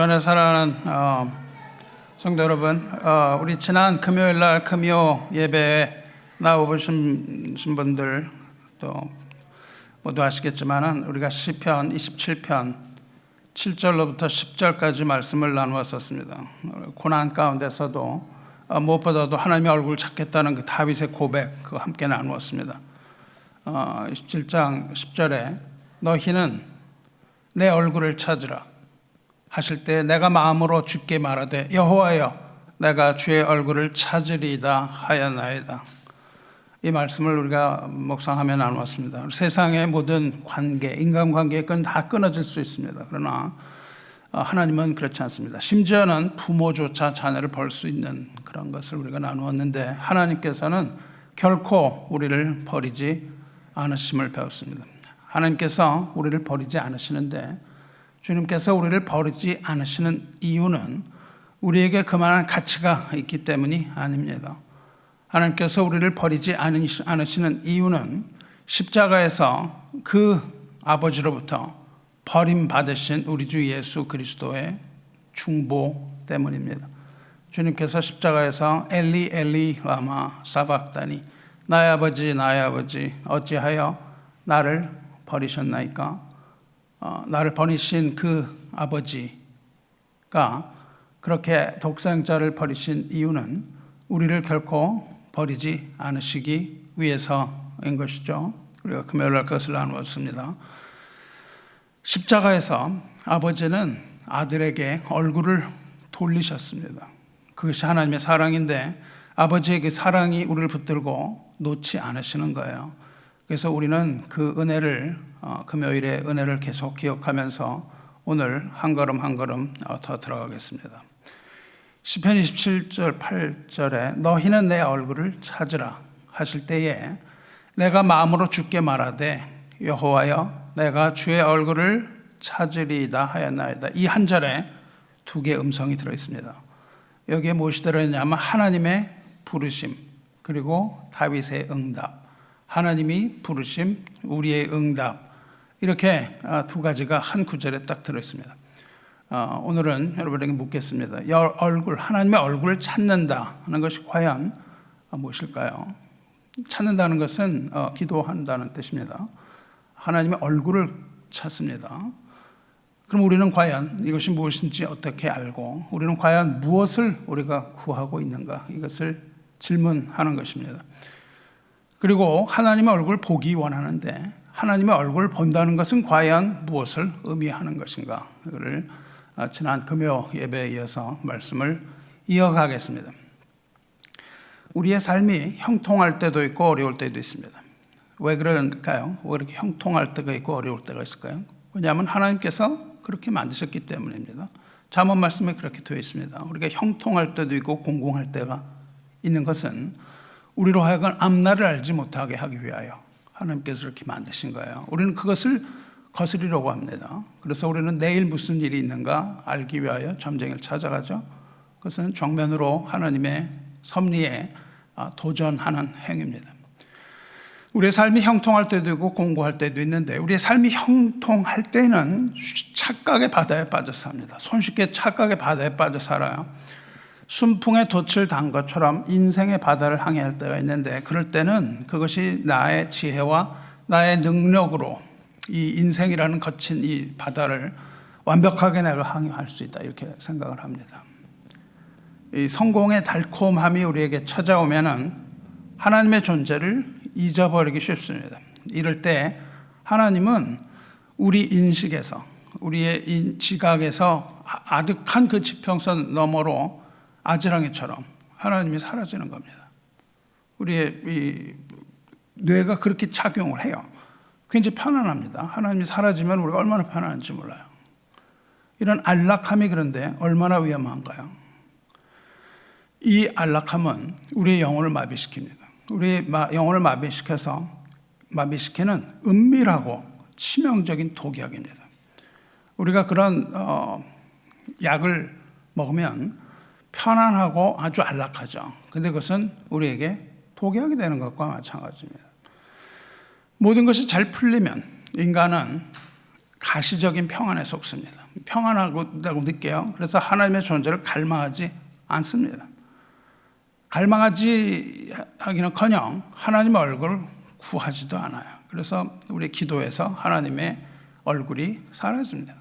주 안에 사랑하는 성도 여러분, 우리 지난 금요일 날 금요 예배에 나와보신 분들 또 모두 아시겠지만은 우리가 시편 27편 7절로부터 10절까지 말씀을 나누었었습니다. 고난 가운데서도 무엇보다도 하나님의 얼굴을 찾겠다는 그 다윗의 고백, 그거 함께 나누었습니다. 27장 10절에 너희는 내 얼굴을 찾으라 하실 때 내가 마음으로 주께 말하되 여호와여 내가 주의 얼굴을 찾으리이다 하였나이다. 이 말씀을 우리가 묵상하며 나누었습니다. 세상의 모든 관계, 인간관계의 끈 다 끊어질 수 있습니다. 그러나 하나님은 그렇지 않습니다. 심지어는 부모조차 자녀를 벌 수 있는 그런 것을 우리가 나누었는데 하나님께서는 결코 우리를 버리지 않으심을 배웠습니다. 하나님께서 우리를 버리지 않으시는데 주님께서 우리를 버리지 않으시는 이유는 우리에게 그만한 가치가 있기 때문이 아닙니다. 하나님께서 우리를 버리지 않으시는 이유는 십자가에서 그 아버지로부터 버림받으신 우리 주 예수 그리스도의 중보 때문입니다. 주님께서 십자가에서 엘리 엘리 라마 사박다니 나의 아버지 어찌하여 나를 버리셨나이까. 나를 버리신 그 아버지가 그렇게 독생자를 버리신 이유는 우리를 결코 버리지 않으시기 위해서인 것이죠. 우리가 금요일날 그것을 나누었습니다. 십자가에서 아버지는 아들에게 얼굴을 돌리셨습니다. 그것이 하나님의 사랑인데 아버지의 그 사랑이 우리를 붙들고 놓지 않으시는 거예요. 그래서 우리는 그 은혜를 금요일의 은혜를 계속 기억하면서 오늘 한 걸음 한 걸음 더 들어가겠습니다. 시편 27절 8절에 너희는 내 얼굴을 찾으라 하실 때에 내가 마음으로 주께 말하되 여호와여 내가 주의 얼굴을 찾으리이다 하였나이다. 이 한 절에 두 개의 음성이 들어있습니다. 여기에 무엇이 들어있냐면 하나님의 부르심 그리고 다윗의 응답. 하나님이 부르심, 우리의 응답 이렇게 두 가지가 한 구절에 딱 들어있습니다. 오늘은 여러분에게 묻겠습니다. 하나님의 얼굴을 찾는다는 것이 과연 무엇일까요? 찾는다는 것은 기도한다는 뜻입니다. 하나님의 얼굴을 찾습니다. 그럼 우리는 과연 이것이 무엇인지 어떻게 알고 우리는 과연 무엇을 우리가 구하고 있는가 이것을 질문하는 것입니다. 그리고 하나님의 얼굴을 보기 원하는데 하나님의 얼굴을 본다는 것은 과연 무엇을 의미하는 것인가? 이거를 지난 금요 예배에 이어서 말씀을 이어가겠습니다. 우리의 삶이 형통할 때도 있고 어려울 때도 있습니다. 왜 그럴까요? 왜 이렇게 형통할 때가 있고 어려울 때가 있을까요? 왜냐하면 하나님께서 그렇게 만드셨기 때문입니다. 잠언 말씀에 그렇게 되어 있습니다. 우리가 형통할 때도 있고 공공할 때가 있는 것은 우리로 하여금 앞날을 알지 못하게 하기 위하여 하나님께서 이렇게 만드신 거예요. 우리는 그것을 거스리려고 합니다. 그래서 우리는 내일 무슨 일이 있는가 알기 위하여 점쟁이를 찾아가죠. 그것은 정면으로 하나님의 섭리에 도전하는 행위입니다. 우리의 삶이 형통할 때도 있고 공고할 때도 있는데 우리의 삶이 형통할 때는 착각의 바다에 빠져 삽니다. 손쉽게 착각의 바다에 빠져 살아요. 순풍에 돛을 단 것처럼 인생의 바다를 항해할 때가 있는데 그럴 때는 그것이 나의 지혜와 나의 능력으로 이 인생이라는 거친 이 바다를 완벽하게 내가 항해할 수 있다 이렇게 생각을 합니다. 이 성공의 달콤함이 우리에게 찾아오면은 하나님의 존재를 잊어버리기 쉽습니다. 이럴 때 하나님은 우리 인식에서 우리의 지각에서 아득한 그 지평선 너머로 아지랑이처럼 하나님이 사라지는 겁니다. 우리의 이 뇌가 그렇게 작용을 해요. 굉장히 편안합니다. 하나님이 사라지면 우리가 얼마나 편안한지 몰라요. 이런 안락함이 그런데 얼마나 위험한가요? 이 안락함은 우리의 영혼을 마비시킵니다. 우리의 영혼을 마비시키는 은밀하고 치명적인 독약입니다. 우리가 그런 약을 먹으면 편안하고 아주 안락하죠. 근데 그것은 우리에게 독약이 되는 것과 마찬가지입니다. 모든 것이 잘 풀리면 인간은 가시적인 평안에 속습니다. 평안하다고 느껴요. 그래서 하나님의 존재를 갈망하지 않습니다. 갈망하지 하기는커녕 하나님의 얼굴을 구하지도 않아요. 그래서 우리 기도에서 하나님의 얼굴이 사라집니다.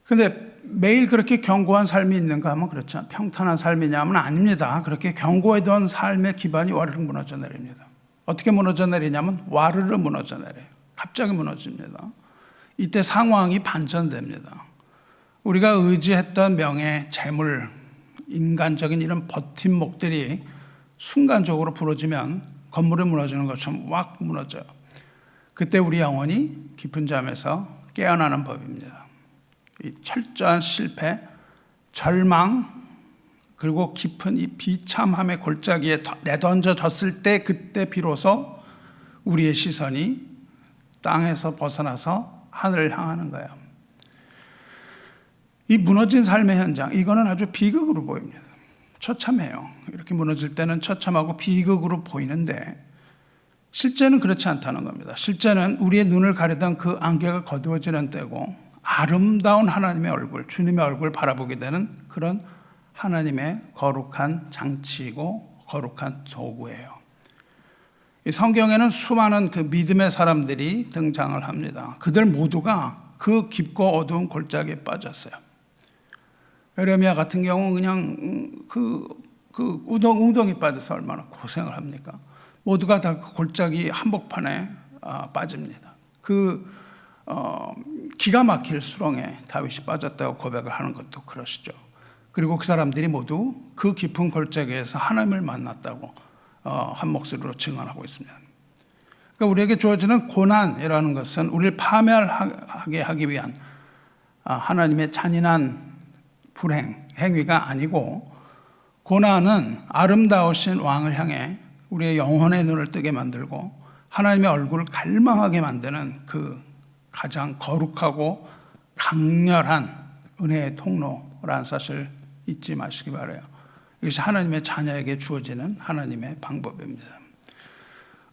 근데 매일 그렇게 견고한 삶이 있는가 하면 그렇죠. 평탄한 삶이냐 하면 아닙니다. 그렇게 견고했던 삶의 기반이 와르르 무너져 내립니다. 어떻게 무너져 내리냐면 와르르 무너져 내려요. 갑자기 무너집니다. 이때 상황이 반전됩니다. 우리가 의지했던 명예, 재물, 인간적인 이런 버팀목들이 순간적으로 부러지면 건물이 무너지는 것처럼 확 무너져요. 그때 우리 영혼이 깊은 잠에서 깨어나는 법입니다. 이 철저한 실패, 절망, 그리고 깊은 이 비참함의 골짜기에 내던져졌을 때 그때 비로소 우리의 시선이 땅에서 벗어나서 하늘을 향하는 거예요. 이 무너진 삶의 현장, 이거는 아주 비극으로 보입니다. 처참해요. 이렇게 무너질 때는 처참하고 비극으로 보이는데 실제는 그렇지 않다는 겁니다. 실제는 우리의 눈을 가리던 그 안개가 거두어지는 때고 아름다운 하나님의 얼굴, 주님의 얼굴을 바라보게 되는 그런 하나님의 거룩한 장치이고 거룩한 도구예요. 이 성경에는 수많은 그 믿음의 사람들이 등장을 합니다. 그들 모두가 그 깊고 어두운 골짜기에 빠졌어요. 에레미야 같은 경우는 그냥 그 웅덩이 빠져서 얼마나 고생을 합니까? 모두가 다 그 골짜기 한복판에 빠집니다. 기가 막힐 수렁에 다윗이 빠졌다고 고백을 하는 것도 그러시죠. 그리고 그 사람들이 모두 그 깊은 골짜기에서 하나님을 만났다고 한 목소리로 증언하고 있습니다. 그러니까 우리에게 주어지는 고난이라는 것은 우리를 파멸하게 하기 위한 하나님의 잔인한 불행, 행위가 아니고 고난은 아름다우신 왕을 향해 우리의 영혼의 눈을 뜨게 만들고 하나님의 얼굴을 갈망하게 만드는 그 가장 거룩하고 강렬한 은혜의 통로라는 사실 잊지 마시기 바라요. 이것이 하나님의 자녀에게 주어지는 하나님의 방법입니다.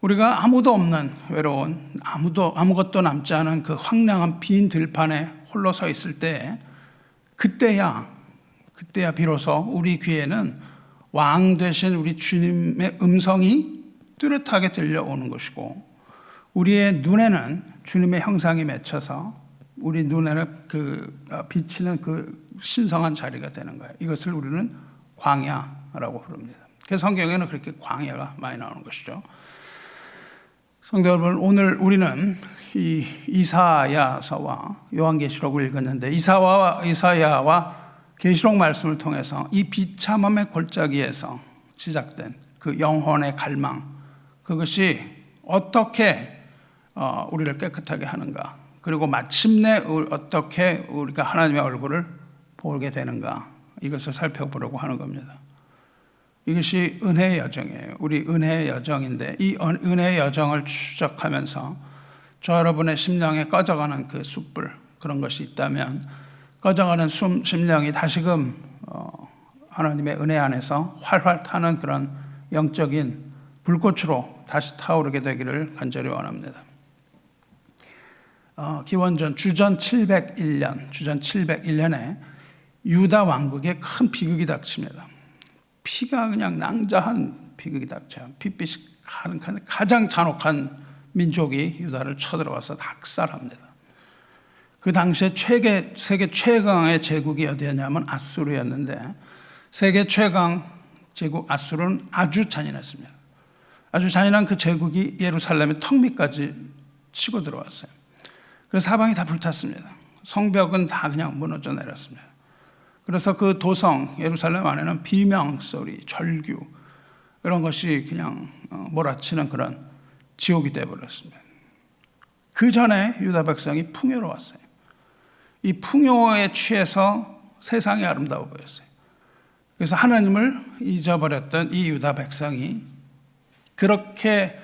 우리가 아무도 없는 외로운 아무것도 남지 않은 그 황량한 빈 들판에 홀로 서 있을 때 그때야 비로소 우리 귀에는 왕 되신 우리 주님의 음성이 뚜렷하게 들려오는 것이고 우리의 눈에는 주님의 형상이 맺혀서 우리 눈에는 비치는 그 신성한 자리가 되는 거예요. 이것을 우리는 광야라고 부릅니다. 그래서 성경에는 그렇게 광야가 많이 나오는 것이죠. 성도 여러분, 오늘 우리는 이 이사야서와 요한계시록을 읽었는데 이사야와 계시록 말씀을 통해서 이 비참함의 골짜기에서 시작된 그 영혼의 갈망, 그것이 어떻게 우리를 깨끗하게 하는가, 그리고 마침내 어떻게 우리가 하나님의 얼굴을 보게 되는가, 이것을 살펴보려고 하는 겁니다. 이것이 은혜의 여정이에요. 우리 은혜의 여정인데 이 은혜의 여정을 추적하면서 저 여러분의 심령에 꺼져가는 그 숯불, 그런 것이 있다면 꺼져가는 심령이 다시금 하나님의 은혜 안에서 활활 타는 그런 영적인 불꽃으로 다시 타오르게 되기를 간절히 원합니다. 기원전 주전 701년에 유다 왕국에 큰 비극이 닥칩니다. 피가 그냥 낭자한 비극이 닥쳐요. 핏빛이 가득한 가장 잔혹한 민족이 유다를 쳐들어와서 학살합니다. 그 당시에 세계 최강의 제국이 어디였냐면 아수르였는데 세계 최강 제국 아수르는 아주 잔인했습니다. 아주 잔인한 그 제국이 예루살렘의 턱 밑까지 치고 들어왔어요. 그래서 사방이 다 불탔습니다. 성벽은 다 그냥 무너져 내렸습니다. 그래서 그 도성 예루살렘 안에는 비명소리, 절규 이런 것이 그냥 몰아치는 그런 지옥이 되어버렸습니다. 그 전에 유다 백성이 풍요로웠어요. 이 풍요에 취해서 세상이 아름다워 보였어요. 그래서 하나님을 잊어버렸던 이 유다 백성이 그렇게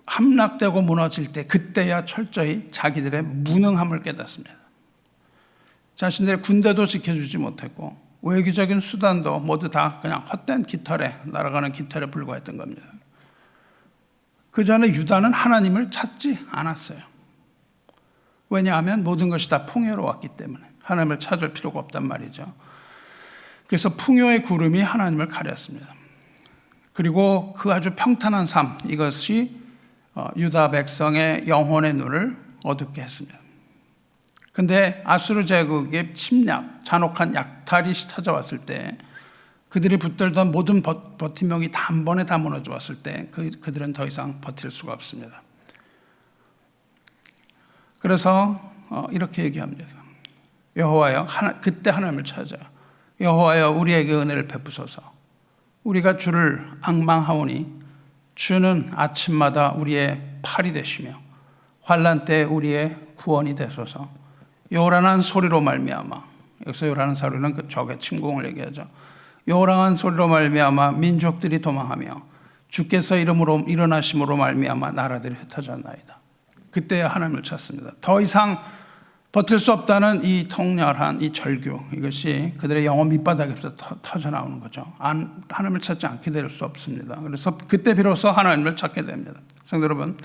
함락되고 무너질 때 그때야 철저히 자기들의 무능함을 깨닫습니다. 자신들의 군대도 지켜주지 못했고 외교적인 수단도 모두 다 그냥 헛된 깃털에 날아가는 깃털에 불과했던 겁니다. 그 전에 유다는 하나님을 찾지 않았어요. 왜냐하면 모든 것이 다 풍요로웠기 때문에 하나님을 찾을 필요가 없단 말이죠. 그래서 풍요의 구름이 하나님을 가렸습니다. 그리고 그 아주 평탄한 삶, 이것이 유다 백성의 영혼의 눈을 어둡게 했습니다. 근데 아수르 제국의 침략, 잔혹한 약탈이 찾아왔을 때 그들이 붙들던 모든 버팀목이 단번에 다 무너져 왔을 때 그들은 더 이상 버틸 수가 없습니다. 그래서 이렇게 얘기합니다. 여호와여, 그때 하나님을 찾아. 여호와여, 우리에게 은혜를 베푸소서. 우리가 주를 앙망하오니 주는 아침마다 우리의 팔이 되시며 환난 때 우리의 구원이 되소서. 요란한 소리로 말미암아, 여기서 요란한 소리는 그 적의 침공을 얘기하죠. 요란한 소리로 말미암아 민족들이 도망하며 주께서 이름으로 일어나심으로 말미암아 나라들이 흩어졌나이다. 그때야 하나님을 찾습니다. 더 이상 버틸 수 없다는 이 통렬한 이 절규, 이것이 그들의 영혼 밑바닥에서 터져 나오는 거죠. 하나님을 찾지 않게 될 수 없습니다. 그래서 그때 비로소 하나님을 찾게 됩니다. 성도 여러분,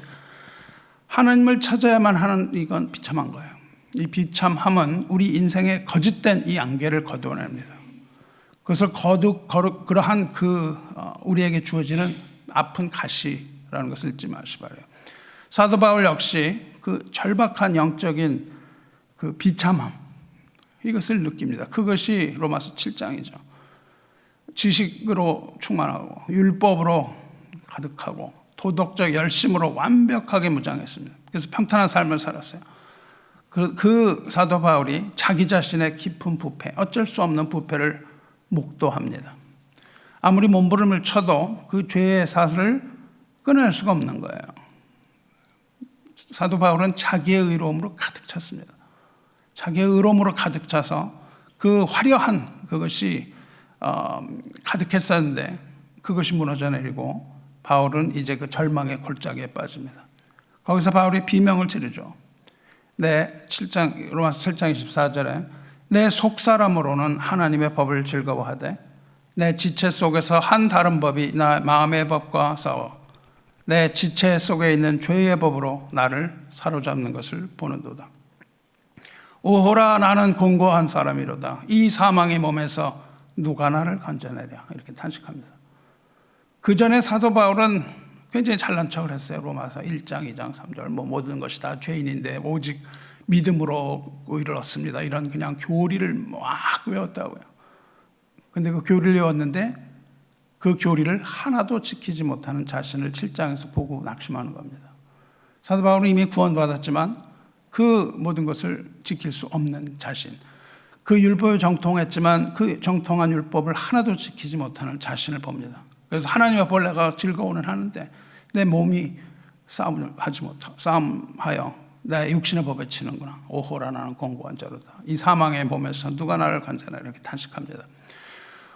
하나님을 찾아야만 하는 이건 비참한 거예요. 이 비참함은 우리 인생의 거짓된 이 안개를 거두어냅니다. 그것을 그러한 우리에게 주어지는 아픈 가시라는 것을 잊지 마시기 바라요. 사도 바울 역시 그 절박한 영적인 그 비참함, 이것을 느낍니다. 그것이 로마서 7장이죠. 지식으로 충만하고 율법으로 가득하고 도덕적 열심으로 완벽하게 무장했습니다. 그래서 평탄한 삶을 살았어요. 그 사도 바울이 자기 자신의 깊은 부패, 어쩔 수 없는 부패를 목도합니다. 아무리 몸부림을 쳐도 그 죄의 사슬을 끊을 수가 없는 거예요. 사도 바울은 자기의 의로움으로 가득 찼습니다. 자기의 의로움으로 가득 차서 그 화려한 그것이 가득했었는데 그것이 무너져 내리고 바울은 이제 그 절망의 골짜기에 빠집니다. 거기서 바울이 비명을 지르죠. 로마서 7장 24절에 내 속사람으로는 하나님의 법을 즐거워하되 내 지체 속에서 한 다른 법이 나 마음의 법과 싸워 내 지체 속에 있는 죄의 법으로 나를 사로잡는 것을 보는도다. 오호라, 나는 공고한 사람이로다. 이 사망의 몸에서 누가 나를 건져내랴. 이렇게 탄식합니다. 그 전에 사도 바울은 굉장히 잘난 척을 했어요. 로마서 1장, 2장, 3절 모든 것이 다 죄인인데 오직 믿음으로 의를 얻습니다. 이런 그냥 교리를 막 외웠다고요. 근데 그 교리를 외웠는데 그 교리를 하나도 지키지 못하는 자신을 7장에서 보고 낙심하는 겁니다. 사도 바울은 이미 구원받았지만 그 모든 것을 지킬 수 없는 자신, 그 율법에 정통했지만 그 정통한 율법을 하나도 지키지 못하는 자신을 봅니다. 그래서 하나님의 법을 내가 즐거워는 하는데 내 몸이 싸움하여 내 육신의 법에 치는구나. 오호라, 나는 공고한 자로다. 이 사망의 몸에서 누가 나를 건져내랴. 이렇게 탄식합니다.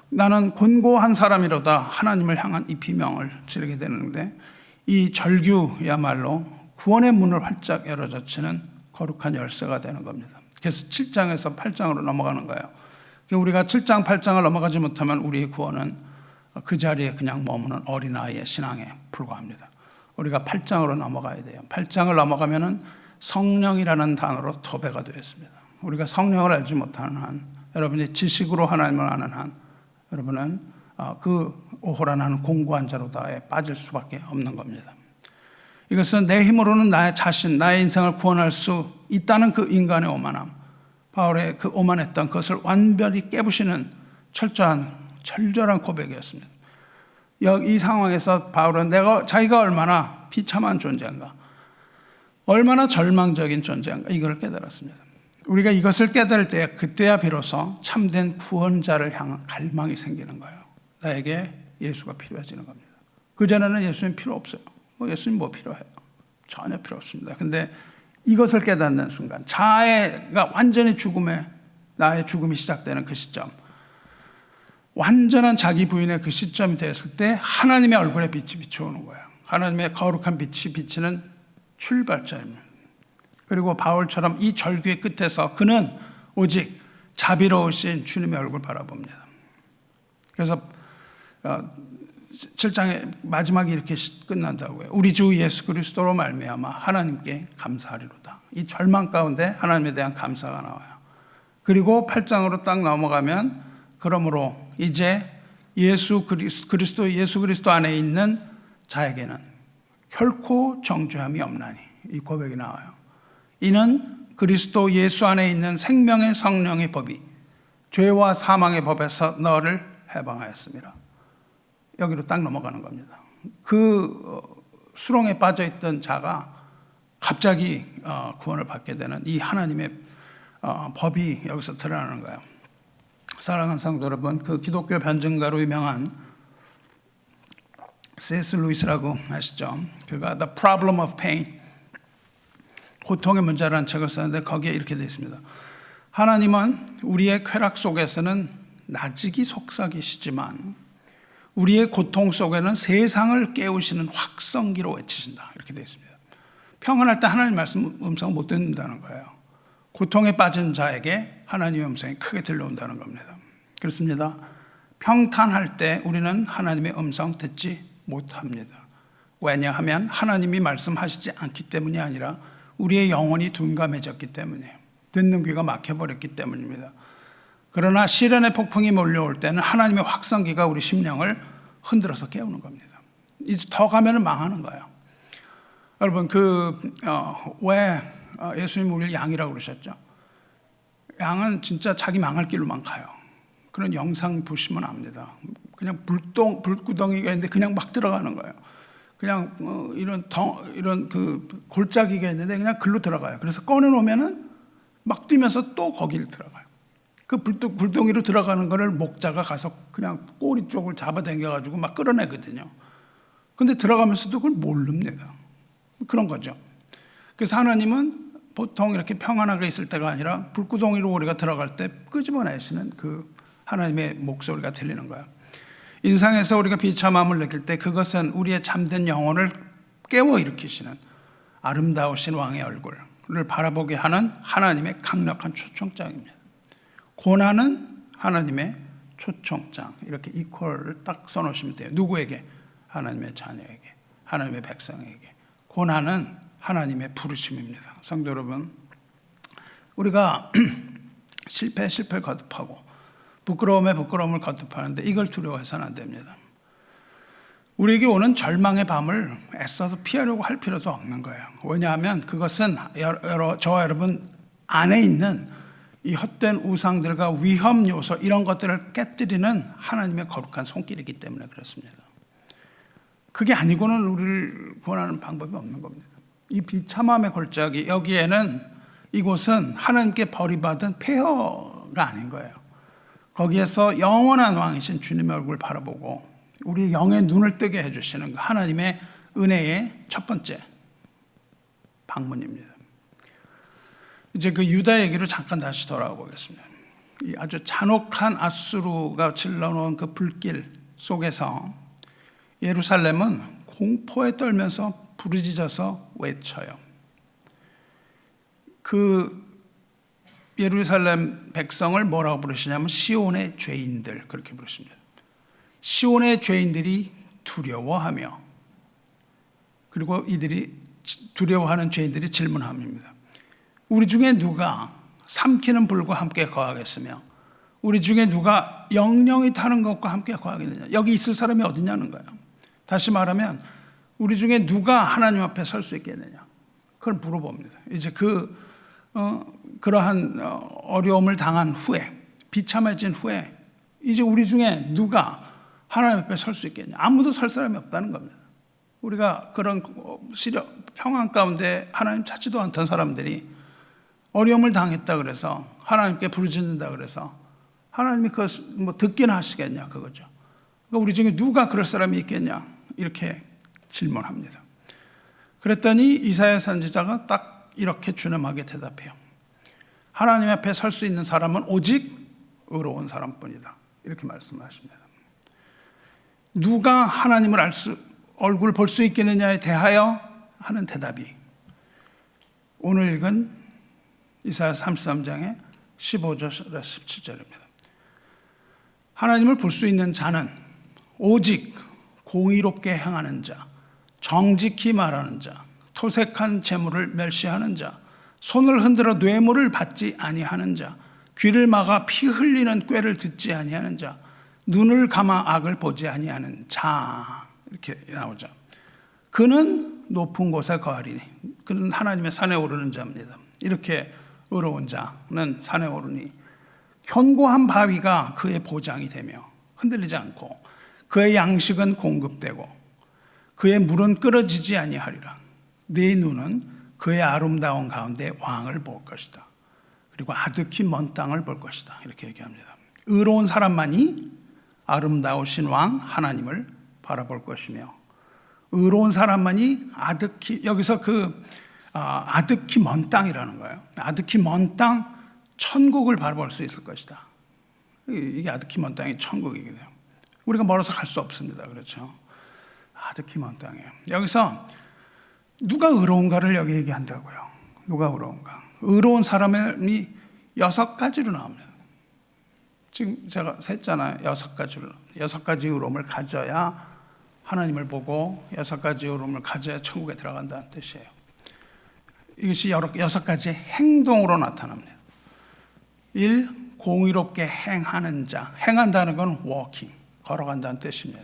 나는 곤고한 사람이로다. 하나님을 향한 이 비명을 지르게 되는데 이 절규야말로 구원의 문을 활짝 열어젖히는 거룩한 열쇠가 되는 겁니다. 그래서 7장에서 8장으로 넘어가는 거예요. 우리가 7장, 8장을 넘어가지 못하면 우리의 구원은 그 자리에 그냥 머무는 어린아이의 신앙에 불과합니다. 우리가 8장으로 넘어가야 돼요. 8장을 넘어가면은 성령이라는 단어로 도배가 되었습니다. 우리가 성령을 알지 못하는 한, 여러분이 지식으로 하나님을 아는 한, 여러분은 그 오호라, 나는 공고한 자로다에 빠질 수밖에 없는 겁니다. 이것은 내 힘으로는 나의 자신, 나의 인생을 구원할 수 있다는 그 인간의 오만함, 바울의 그 오만했던 것을 완전히 깨부시는 철저한 고백이었습니다. 이 상황에서 바울은 자기가 얼마나 비참한 존재인가, 얼마나 절망적인 존재인가, 이걸 깨달았습니다. 우리가 이것을 깨달을 때 그때야 비로소 참된 구원자를 향한 갈망이 생기는 거예요. 나에게 예수가 필요해지는 겁니다. 그전에는 예수님 필요 없어요. 예수님 뭐 필요해요? 전혀 필요 없습니다. 근데 이것을 깨닫는 순간, 자아가 완전히 나의 죽음이 시작되는 그 시점, 완전한 자기 부인의 그 시점이 됐을 때 하나님의 얼굴에 빛이 비춰오는 거예요. 하나님의 거룩한 빛이 비치는 출발점입니다. 그리고 바울처럼 이 절규의 끝에서 그는 오직 자비로우신 주님의 얼굴을 바라봅니다. 그래서 7장의 마지막이 이렇게 끝난다고요. 우리 주 예수 그리스도로 말미암아 하나님께 감사하리로다. 이 절망 가운데 하나님에 대한 감사가 나와요. 그리고 8장으로 딱 넘어가면 그러므로 이제 예수 그리스도 안에 있는 자에게는 결코 정죄함이 없나니, 이 고백이 나와요. 이는 그리스도 예수 안에 있는 생명의 성령의 법이 죄와 사망의 법에서 너를 해방하였습니다. 여기로 딱 넘어가는 겁니다. 그 수렁에 빠져있던 자가 갑자기 구원을 받게 되는 이 하나님의 법이 여기서 드러나는 거예요. 사랑하는 성도 여러분, 그 기독교 변증가로 유명한 C.S. 루이스라고 아시죠? 그가 The Problem of Pain, 고통의 문제라는 책을 썼는데 거기에 이렇게 되어 있습니다. 하나님은 우리의 쾌락 속에서는 나직이 속삭이시지만 우리의 고통 속에는 세상을 깨우시는 확성기로 외치신다. 이렇게 되어 있습니다. 평안할 때 하나님 말씀 음성을 못 듣는다는 거예요. 고통에 빠진 자에게 하나님의 음성이 크게 들려온다는 겁니다. 그렇습니다. 평탄할 때 우리는 하나님의 음성 듣지 못합니다. 왜냐하면 하나님이 말씀하시지 않기 때문이 아니라 우리의 영혼이 둔감해졌기 때문이에요. 듣는 귀가 막혀버렸기 때문입니다. 그러나 시련의 폭풍이 몰려올 때는 하나님의 확성기가 우리 심령을 흔들어서 깨우는 겁니다. 이제 더 가면 망하는 거예요. 여러분, 왜 예수님 우리를 양이라고 그러셨죠? 양은 진짜 자기 망할 길로만 가요. 그런 영상 보시면 압니다. 그냥 불구덩이가 있는데 그냥 막 들어가는 거예요. 그냥 이런 그 골짜기가 있는데 그냥 글로 들어가요. 그래서 꺼내놓으면은 막 뛰면서 또 거기를 들어가요. 그 불덩이로 들어가는 거를 목자가 가서 그냥 꼬리 쪽을 잡아당겨가지고 막 끌어내거든요. 근데 들어가면서도 그걸 모릅니다. 그런 거죠. 그래서 하나님은 보통 이렇게 평안하게 있을 때가 아니라 불구덩이로 우리가 들어갈 때 끄집어내시는 그 하나님의 목소리가 들리는 거예요. 인상에서 우리가 비참함을 느낄 때 그것은 우리의 잠든 영혼을 깨워 일으키시는 아름다우신 왕의 얼굴을 바라보게 하는 하나님의 강력한 초청장입니다. 고난은 하나님의 초청장, 이렇게 이퀄을 딱 써놓으시면 돼요. 누구에게? 하나님의 자녀에게, 하나님의 백성에게. 고난은 하나님의 부르심입니다. 성도 여러분, 우리가 실패를 거듭하고 부끄러움에 부끄러움을 거듭하는데 이걸 두려워해서는 안 됩니다. 우리에게 오는 절망의 밤을 애써서 피하려고 할 필요도 없는 거예요. 왜냐하면 그것은 저와 여러분 안에 있는 이 헛된 우상들과 위험 요소 이런 것들을 깨뜨리는 하나님의 거룩한 손길이기 때문에 그렇습니다. 그게 아니고는 우리를 구원하는 방법이 없는 겁니다. 이 비참함의 골짜기, 여기에는 이곳은 하나님께 버림받은 폐허가 아닌 거예요. 거기에서 영원한 왕이신 주님의 얼굴을 바라보고 우리 영의 눈을 뜨게 해주시는 그 하나님의 은혜의 첫 번째 방문입니다. 이제 그 유다 얘기로 잠깐 다시 돌아가 보겠습니다. 이 아주 잔혹한 앗수르가 질러놓은 그 불길 속에서 예루살렘은 공포에 떨면서 부르짖어서 외쳐요. 그 예루살렘 백성을 뭐라고 부르시냐면 시온의 죄인들, 그렇게 부르십니다. 시온의 죄인들이 두려워하며, 그리고 이들이 두려워하는 죄인들이 질문합니다. 우리 중에 누가 삼키는 불과 함께 거하겠으며 우리 중에 누가 영영이 타는 것과 함께 거하겠느냐. 여기 있을 사람이 어디냐는 거예요. 다시 말하면 우리 중에 누가 하나님 앞에 설 수 있겠느냐. 그걸 물어봅니다. 이제 그러한 어려움을 당한 후에, 비참해진 후에 이제 우리 중에 누가 하나님 앞에 설 수 있겠냐. 아무도 설 사람이 없다는 겁니다. 우리가 그런 평안 가운데 하나님 찾지도 않던 사람들이 어려움을 당했다 그래서 하나님께 부르짖는다 그래서 하나님이 그것 듣긴 하시겠냐 그거죠. 그러니까 우리 중에 누가 그럴 사람이 있겠냐 이렇게 질문합니다. 그랬더니 이사야 선지자가 딱 이렇게 준엄하게 대답해요. 하나님 앞에 설 수 있는 사람은 오직 의로운 사람뿐이다. 이렇게 말씀하십니다. 누가 하나님을 얼굴 볼 수 있겠느냐에 대하여 하는 대답이 오늘 읽은 이사야 33장의 15절에서 17절입니다. 하나님을 볼 수 있는 자는 오직 공의롭게 행하는 자, 정직히 말하는 자, 토색한 재물을 멸시하는 자, 손을 흔들어 뇌물을 받지 아니하는 자, 귀를 막아 피 흘리는 꾀를 듣지 아니하는 자, 눈을 감아 악을 보지 아니하는 자, 이렇게 나오죠. 그는 높은 곳에 거하리니 그는 하나님의 산에 오르는 자입니다. 이렇게 의로운 자는 산에 오르니 견고한 바위가 그의 보장이 되며 흔들리지 않고 그의 양식은 공급되고 그의 물은 끊어지지 아니하리라. 네 눈은 그의 아름다운 가운데 왕을 볼 것이다. 그리고 아득히 먼 땅을 볼 것이다. 이렇게 얘기합니다. 의로운 사람만이 아름다우신 왕 하나님을 바라볼 것이며 의로운 사람만이 아득히, 여기서 아득히 먼 땅이라는 거예요. 아득히 먼 땅, 천국을 바라볼 수 있을 것이다. 이게 아득히 먼 땅이 천국이거든요. 우리가 멀어서 갈 수 없습니다. 그렇죠? 아득히 먼 땅이에요. 여기서 누가 의로운가를 여기 얘기한다고요. 누가 의로운가? 의로운 사람이 6가지로 나옵니다. 지금 제가 셌잖아요. 6가지로. 6가지 의로움을 가져야 하나님을 보고 6가지 의로움을 가져야 천국에 들어간다는 뜻이에요. 이것이 6가지 행동으로 나타납니다. 1. 공의롭게 행하는 자. 행한다는 건 walking, 걸어간다는 뜻입니다.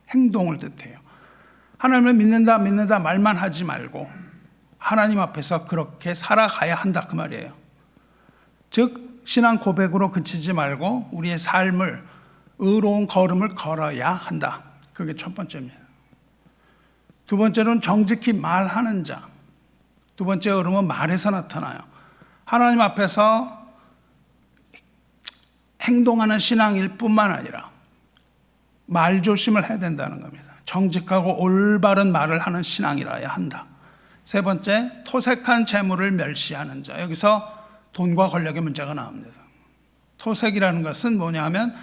행동을 뜻해요. 하나님을 믿는다 말만 하지 말고 하나님 앞에서 그렇게 살아가야 한다 그 말이에요. 즉 신앙 고백으로 그치지 말고 우리의 삶을 의로운 걸음을 걸어야 한다. 그게 첫 번째입니다. 두 번째는 정직히 말하는 자. 두 번째 의로움은 말에서 나타나요. 하나님 앞에서 행동하는 신앙일 뿐만 아니라 말조심을 해야 된다는 겁니다. 정직하고 올바른 말을 하는 신앙이라야 한다. 세 번째, 토색한 재물을 멸시하는 자. 여기서 돈과 권력의 문제가 나옵니다. 토색이라는 것은 뭐냐 하면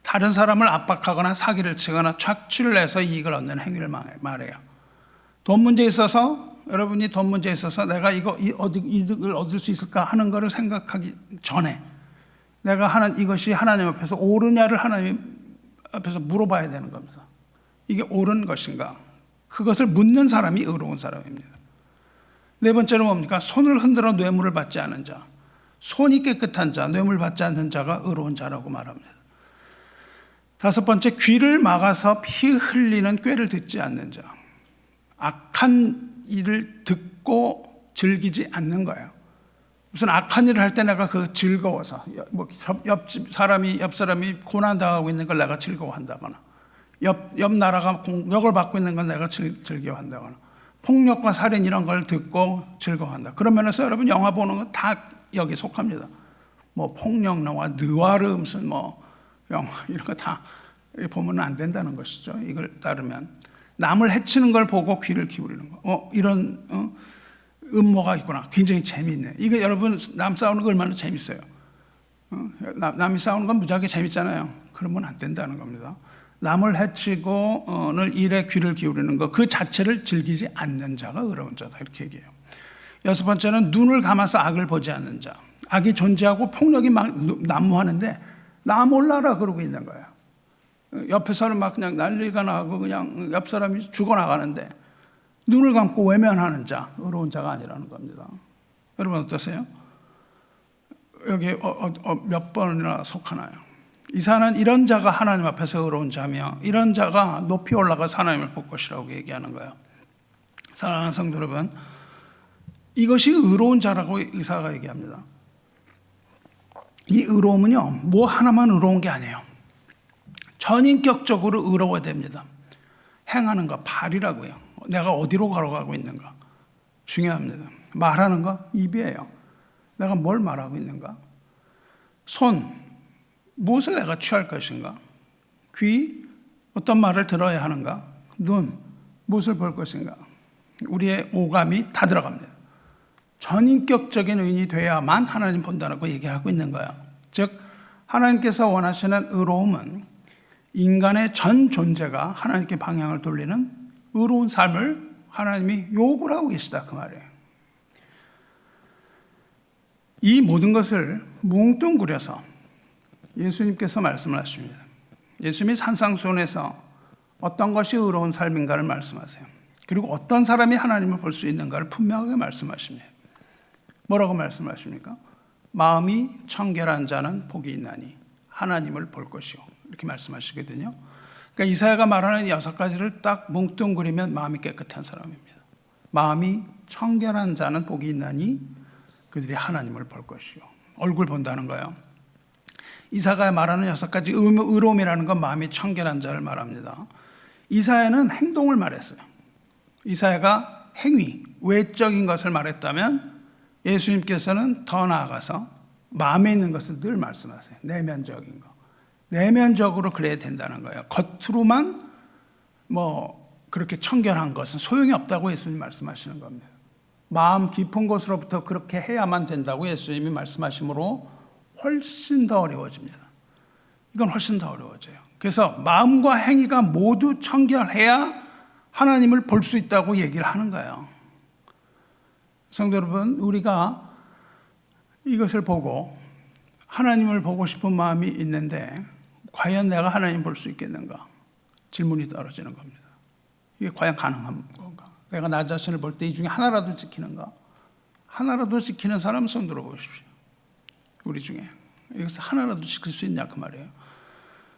다른 사람을 압박하거나 사기를 치거나 착취를 해서 이익을 얻는 행위를 말해요. 돈 문제에 있어서 여러분이 돈 문제에 있어서 내가 이득을 얻을 수 있을까 하는 것을 생각하기 전에 내가 하는 이것이 하나님 앞에서 옳으냐를 하나님 앞에서 물어봐야 되는 겁니다. 이게 옳은 것인가? 그것을 묻는 사람이 의로운 사람입니다. 네 번째로 뭡니까? 손을 흔들어 뇌물을 받지 않은 자. 손이 깨끗한 자, 뇌물 받지 않는 자가 의로운 자라고 말합니다. 다섯 번째, 귀를 막아서 피 흘리는 꾀를 듣지 않는 자. 악한 일을 듣고 즐기지 않는 거예요. 무슨 악한 일을 할 때 내가 그 즐거워서 옆 사람이 고난당하고 있는 걸 내가 즐거워한다거나 옆 나라가 공격을 받고 있는 걸 내가 즐겨한다거나 폭력과 살인 이런 걸 듣고 즐거워한다. 그런 면에서 여러분 영화 보는 건 다 여기 속합니다. 뭐 폭력 영화, 느와르 무슨 뭐 영화 이런 거 다 보면 안 된다는 것이죠. 이걸 따르면 남을 해치는 걸 보고 귀를 기울이는 거. 이런 음모가 있구나. 굉장히 재미있네. 이게 여러분 남 싸우는 거 얼마나 재밌어요. 남이 싸우는 건 무지하게 재밌잖아요. 그러면 안 된다는 겁니다. 남을 해치고 일에 귀를 기울이는 것, 그 자체를 즐기지 않는 자가 의로운 자다. 이렇게 얘기해요. 여섯 번째는 눈을 감아서 악을 보지 않는 자. 악이 존재하고 폭력이 막 난무하는데 나 몰라라 그러고 있는 거예요. 옆에서는 막 그냥 난리가 나고 그냥 옆 사람이 죽어나가는데 눈을 감고 외면하는 자, 의로운 자가 아니라는 겁니다. 여러분 어떠세요? 여기 몇 번이나 속하나요? 이사는 이런 자가 하나님 앞에서 의로운 자며 이런 자가 높이 올라가서 하나님을 볼 것이라고 얘기하는 거예요. 사랑하는 성도 여러분, 이것이 의로운 자라고 이사가 얘기합니다. 이 의로움은요, 뭐 하나만 의로운 게 아니에요. 전인격적으로 의로워야 됩니다. 행하는 거, 발이라고요. 내가 어디로 걸어가고 있는가. 중요합니다. 말하는 거, 입이에요. 내가 뭘 말하고 있는가. 손, 무엇을 내가 취할 것인가. 귀, 어떤 말을 들어야 하는가. 눈, 무엇을 볼 것인가. 우리의 오감이 다 들어갑니다. 전인격적인 의인이 돼야만 하나님 본다라고 얘기하고 있는 거예요. 즉 하나님께서 원하시는 의로움은 인간의 전 존재가 하나님께 방향을 돌리는 의로운 삶을 하나님이 요구를 하고 계시다 그 말이에요. 이 모든 것을 뭉뚱그려서 예수님께서 말씀을 하십니다. 예수님이 산상수훈에서 어떤 것이 의로운 삶인가를 말씀하세요. 그리고 어떤 사람이 하나님을 볼 수 있는가를 분명하게 말씀하십니다. 뭐라고 말씀하십니까? 마음이 청결한 자는 복이 있나니 하나님을 볼 것이요. 이렇게 말씀하시거든요. 그러니까 이사야가 말하는 6가지를 딱 뭉뚱그리면 마음이 깨끗한 사람입니다. 마음이 청결한 자는 복이 있나니 그들이 하나님을 볼 것이요. 얼굴 본다는 거예요. 이사야가 말하는 6가지 의로움이라는 건 마음이 청결한 자를 말합니다. 이사야는 행동을 말했어요. 이사야가 행위, 외적인 것을 말했다면 예수님께서는 더 나아가서 마음에 있는 것을 늘 말씀하세요. 내면적인 거. 내면적으로 그래야 된다는 거예요. 겉으로만 그렇게 청결한 것은 소용이 없다고 예수님이 말씀하시는 겁니다. 마음 깊은 곳으로부터 그렇게 해야만 된다고 예수님이 말씀하시므로 훨씬 더 어려워집니다. 이건 훨씬 더 어려워져요. 그래서 마음과 행위가 모두 청결해야 하나님을 볼 수 있다고 얘기를 하는 거예요. 성도 여러분, 우리가 이것을 보고 하나님을 보고 싶은 마음이 있는데 과연 내가 하나님 볼 수 있겠는가? 질문이 떨어지는 겁니다. 이게 과연 가능한 건가? 내가 나 자신을 볼 때 이 중에 하나라도 지키는가? 하나라도 지키는 사람 손 들어보십시오. 우리 중에 여기서 하나라도 지킬 수 있냐 그 말이에요.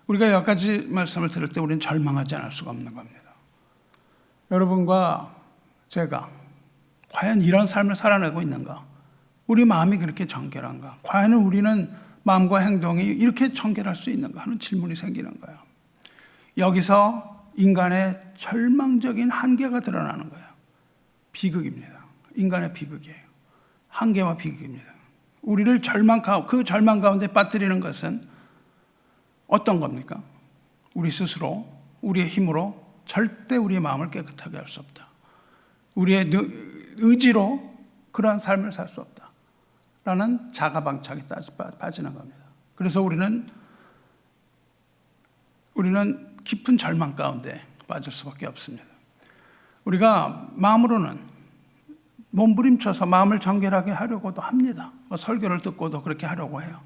우리가 여기까지 말씀을 들을 때 우리는 절망하지 않을 수가 없는 겁니다. 여러분과 제가 과연 이런 삶을 살아내고 있는가? 우리 마음이 그렇게 청결한가? 과연 우리는 마음과 행동이 이렇게 청결할 수 있는가 하는 질문이 생기는 거예요. 여기서 인간의 절망적인 한계가 드러나는 거예요. 비극입니다. 인간의 비극이에요. 한계와 비극입니다. 우리를 그 절망 가운데 빠뜨리는 것은 어떤 겁니까? 우리 스스로, 우리의 힘으로 절대 우리의 마음을 깨끗하게 할 수 없다. 우리의 의지로 그러한 삶을 살 수 없다. 라는 자가방착에 빠지는 겁니다. 그래서 우리는 깊은 절망 가운데 빠질 수밖에 없습니다. 우리가 마음으로는 몸부림쳐서 마음을 정결하게 하려고도 합니다. 설교를 듣고도 그렇게 하려고 해요.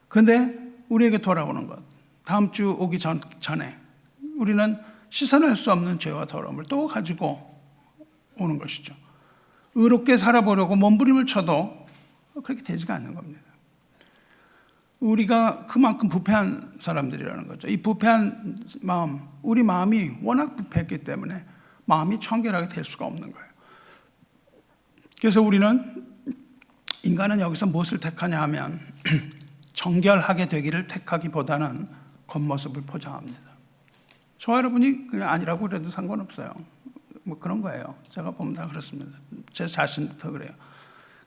그런데 우리에게 돌아오는 것, 다음 주 오기 전에 우리는 씻어낼 수 없는 죄와 더러움을 또 가지고 오는 것이죠. 의롭게 살아보려고 몸부림을 쳐도 그렇게 되지가 않는 겁니다. 우리가 그만큼 부패한 사람들이라는 거죠. 이 부패한 마음, 우리 마음이 워낙 부패했기 때문에 마음이 청결하게 될 수가 없는 거예요. 그래서 인간은 여기서 무엇을 택하냐 하면 정결하게 되기를 택하기보다는 겉모습을 포장합니다. 저와 여러분이 그냥 아니라고 그래도 상관없어요. 그런 거예요. 제가 보면 다 그렇습니다. 제 자신부터 그래요.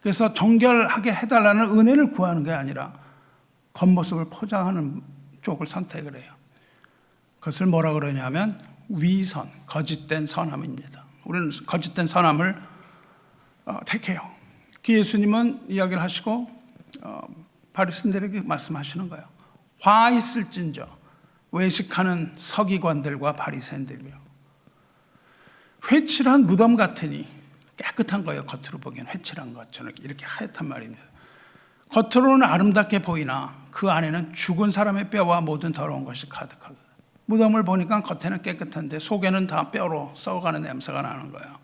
그래서 정결하게 해달라는 은혜를 구하는 게 아니라 겉모습을 포장하는 쪽을 선택을 해요. 그것을 뭐라 그러냐면 위선, 거짓된 선함입니다. 우리는 거짓된 선함을 택해요. 예수님은 이야기를 하시고 바리새인들에게 말씀하시는 거예요. 화 있을진저 외식하는 서기관들과 바리새인들이요. 회칠한 무덤 같으니 깨끗한 거예요. 겉으로 보기엔 회칠한 것처럼 이렇게 하얗단 말입니다. 겉으로는 아름답게 보이나 그 안에는 죽은 사람의 뼈와 모든 더러운 것이 가득하거든. 무덤을 보니까 겉에는 깨끗한데 속에는 다 뼈로 썩어가는 냄새가 나는 거예요.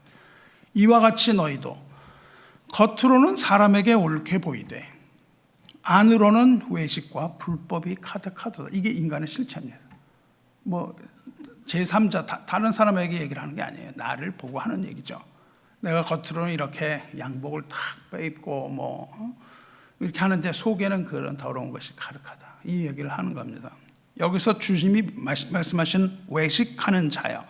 이와 같이 너희도 겉으로는 사람에게 옳게 보이되 안으로는 외식과 불법이 가득하도다. 이게 인간의 실체입니다. 제3자 다른 사람에게 얘기를 하는 게 아니에요. 나를 보고 하는 얘기죠. 내가 겉으로는 이렇게 양복을 탁 빼입고 이렇게 하는데 속에는 그런 더러운 것이 가득하다. 이 얘기를 하는 겁니다. 여기서 주님이 말씀하신 외식하는 자요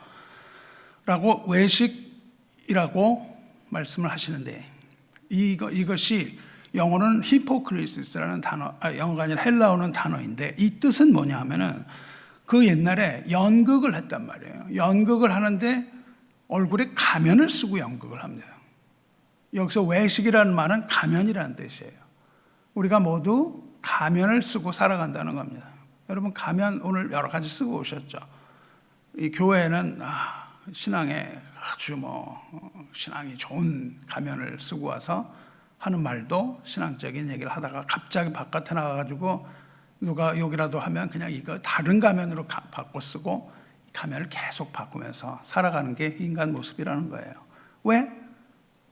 라고 외식이라고 말씀을 하시는데 이것이 영어로는 히포크리시스라는 단어, 영어가 아니라 헬라어는 단어인데 이 뜻은 뭐냐 하면은 그 옛날에 연극을 했단 말이에요. 연극을 하는데 얼굴에 가면을 쓰고 연극을 합니다. 여기서 외식이라는 말은 가면이라는 뜻이에요. 우리가 모두 가면을 쓰고 살아간다는 겁니다. 여러분 가면 오늘 여러 가지 쓰고 오셨죠. 이 교회는 신앙에 아주 신앙이 좋은 가면을 쓰고 와서 하는 말도 신앙적인 얘기를 하다가 갑자기 바깥에 나가가지고 누가 욕이라도 하면 그냥 이거 다른 가면으로 바꿔 쓰고 가면을 계속 바꾸면서 살아가는 게 인간 모습이라는 거예요. 왜?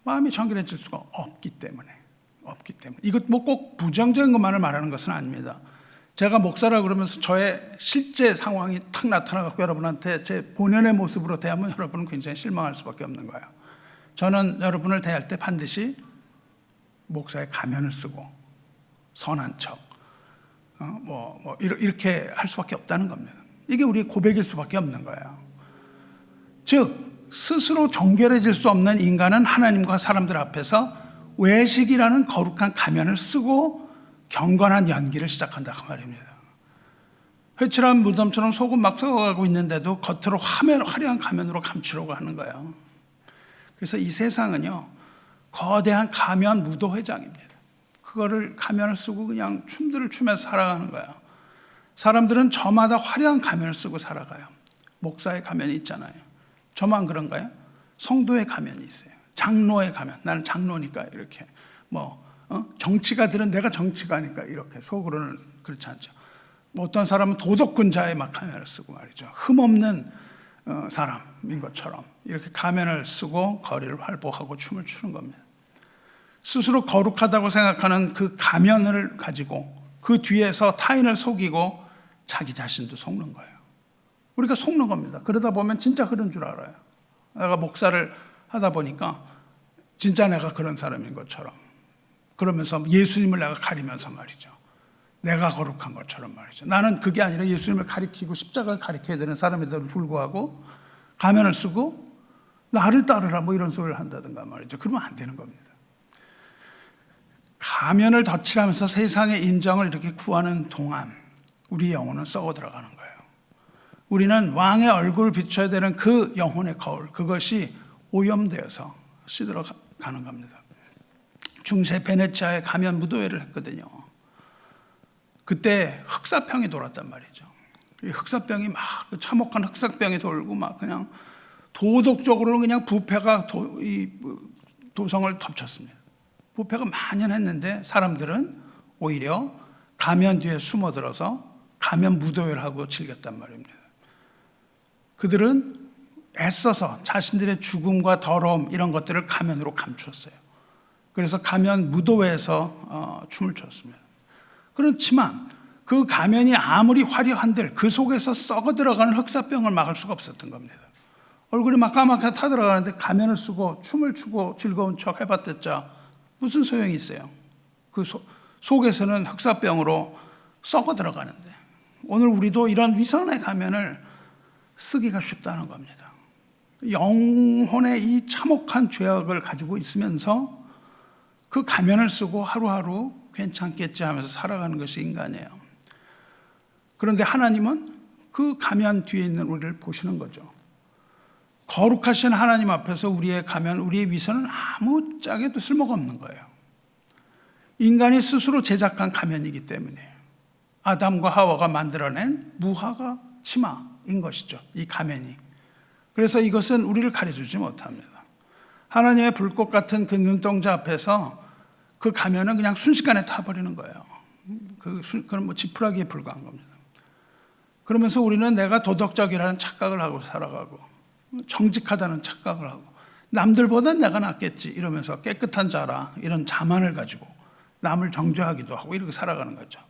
마음이 정결해질 수가 없기 때문에. 이것 뭐 꼭 부정적인 것만을 말하는 것은 아닙니다. 제가 목사라 그러면서 저의 실제 상황이 탁 나타나갖고 여러분한테 제 본연의 모습으로 대하면 여러분은 굉장히 실망할 수밖에 없는 거예요. 저는 여러분을 대할 때 반드시 목사의 가면을 쓰고 선한 척, 이렇게 할 수밖에 없다는 겁니다. 이게 우리의 고백일 수밖에 없는 거예요. 즉 스스로 정결해질 수 없는 인간은 하나님과 사람들 앞에서 외식이라는 거룩한 가면을 쓰고 경건한 연기를 시작한다 그 말입니다. 회칠한 무덤처럼 속은 막 썩어가고 있는데도 겉으로 화려한 가면으로 감추려고 하는 거예요. 그래서 이 세상은요, 거대한 가면 무도회장입니다. 그거를 가면을 쓰고 그냥 춤들을 추면서 살아가는 거예요. 사람들은 저마다 화려한 가면을 쓰고 살아가요. 목사의 가면이 있잖아요. 저만 그런가요? 성도의 가면이 있어요. 장로의 가면. 나는 장로니까 이렇게 정치가들은 내가 정치가니까 이렇게 속으로는 그렇지 않죠. 어떤 사람은 도덕군자의 막 가면을 쓰고 말이죠. 흠없는 사람인 것처럼 이렇게 가면을 쓰고 거리를 활보하고 춤을 추는 겁니다. 스스로 거룩하다고 생각하는 그 가면을 가지고 그 뒤에서 타인을 속이고 자기 자신도 속는 거예요. 우리가 속는 겁니다. 그러다 보면 진짜 그런 줄 알아요. 내가 목사를 하다 보니까 진짜 내가 그런 사람인 것처럼 그러면서 예수님을 내가 가리면서 말이죠. 내가 거룩한 것처럼 말이죠. 나는 그게 아니라 예수님을 가리키고 십자가를 가리켜야 되는 사람에도 불구하고 가면을 쓰고 나를 따르라 이런 소리를 한다든가 말이죠. 그러면 안 되는 겁니다. 가면을 덧칠하면서 세상의 인정을 이렇게 구하는 동안 우리 영혼은 썩어 들어가는 거예요. 우리는 왕의 얼굴을 비춰야 되는 그 영혼의 거울, 그것이 오염되어서 시들어가는 겁니다. 중세 베네치아에 가면 무도회를 했거든요. 그때 흑사병이 돌았단 말이죠. 이 흑사병이 막 참혹한 흑사병이 돌고 막 그냥 도덕적으로 그냥 부패가 도성을 덮쳤습니다. 부패가 만연했는데 사람들은 오히려 가면 뒤에 숨어들어서 가면 무도회를 하고 즐겼단 말입니다. 그들은 애써서 자신들의 죽음과 더러움 이런 것들을 가면으로 감추었어요. 그래서 가면 무도회에서 춤을 췄습니다. 그렇지만 그 가면이 아무리 화려한들 그 속에서 썩어 들어가는 흑사병을 막을 수가 없었던 겁니다. 얼굴이 막 까맣게 타들어가는데 가면을 쓰고 춤을 추고 즐거운 척 해봤댔자 무슨 소용이 있어요? 그 속에서는 흑사병으로 썩어 들어가는데 오늘 우리도 이런 위선의 가면을 쓰기가 쉽다는 겁니다. 영혼의 이 참혹한 죄악을 가지고 있으면서 그 가면을 쓰고 하루하루 괜찮겠지 하면서 살아가는 것이 인간이에요. 그런데 하나님은 그 가면 뒤에 있는 우리를 보시는 거죠. 거룩하신 하나님 앞에서 우리의 가면, 우리의 위선은 아무짝에도 쓸모가 없는 거예요. 인간이 스스로 제작한 가면이기 때문에 아담과 하와가 만들어낸 무화과 치마인 것이죠. 이 가면이. 그래서 이것은 우리를 가려주지 못합니다. 하나님의 불꽃 같은 그 눈동자 앞에서 그 가면은 그냥 순식간에 타버리는 거예요. 그건 지푸라기에 불과한 겁니다. 그러면서 우리는 내가 도덕적이라는 착각을 하고 살아가고 정직하다는 착각을 하고 남들보다 내가 낫겠지 이러면서 깨끗한 자라 이런 자만을 가지고 남을 정죄하기도 하고 이렇게 살아가는 거죠.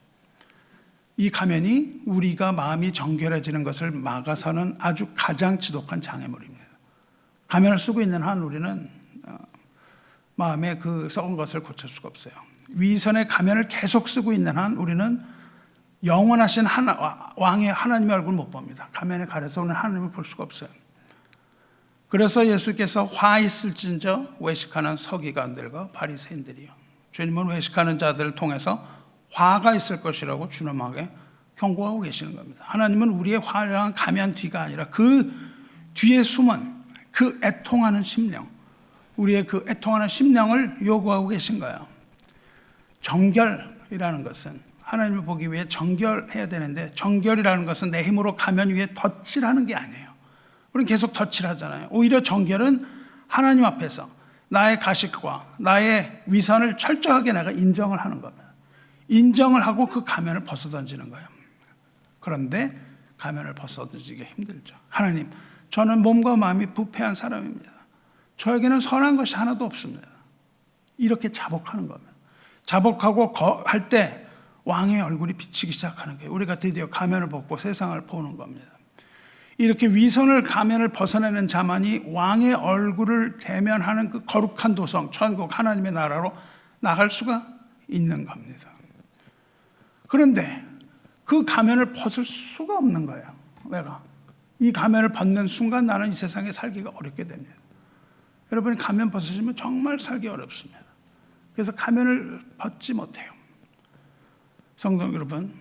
이 가면이 우리가 마음이 정결해지는 것을 막아서는 아주 가장 지독한 장애물입니다. 가면을 쓰고 있는 한 우리는 마음의 그 썩은 것을 고칠 수가 없어요. 위선의 가면을 계속 쓰고 있는 한 우리는 영원하신 왕의 하나님의 얼굴을 못 봅니다. 가면에 가려서 우리는 하나님을 볼 수가 없어요. 그래서 예수께서 화 있을진저 외식하는 서기관들과 바리새인들이요. 주님은 외식하는 자들을 통해서 화가 있을 것이라고 준엄하게 경고하고 계시는 겁니다. 하나님은 우리의 화려한 가면 뒤가 아니라 그 뒤에 숨은 그 애통하는 심령, 우리의 그 애통하는 심령을 요구하고 계신 거예요. 정결이라는 것은 하나님을 보기 위해 정결해야 되는데 정결이라는 것은 내 힘으로 가면 위에 덧칠하는 게 아니에요. 우리는 계속 덧칠하잖아요. 오히려 정결은 하나님 앞에서 나의 가식과 나의 위선을 철저하게 내가 인정을 하는 겁니다. 인정을 하고 그 가면을 벗어던지는 거예요. 그런데 가면을 벗어지기 힘들죠. 하나님, 저는 몸과 마음이 부패한 사람입니다. 저에게는 선한 것이 하나도 없습니다. 이렇게 자복하는 겁니다. 자복하고 할 때 왕의 얼굴이 비치기 시작하는 거예요. 우리가 드디어 가면을 벗고 세상을 보는 겁니다. 이렇게 위선을 가면을 벗어내는 자만이 왕의 얼굴을 대면하는 그 거룩한 도성, 천국 하나님의 나라로 나갈 수가 있는 겁니다. 그런데 그 가면을 벗을 수가 없는 거예요. 내가 이 가면을 벗는 순간 나는 이 세상에 살기가 어렵게 됩니다. 여러분이 가면 벗으시면 정말 살기 어렵습니다. 그래서 가면을 벗지 못해요. 성도 여러분,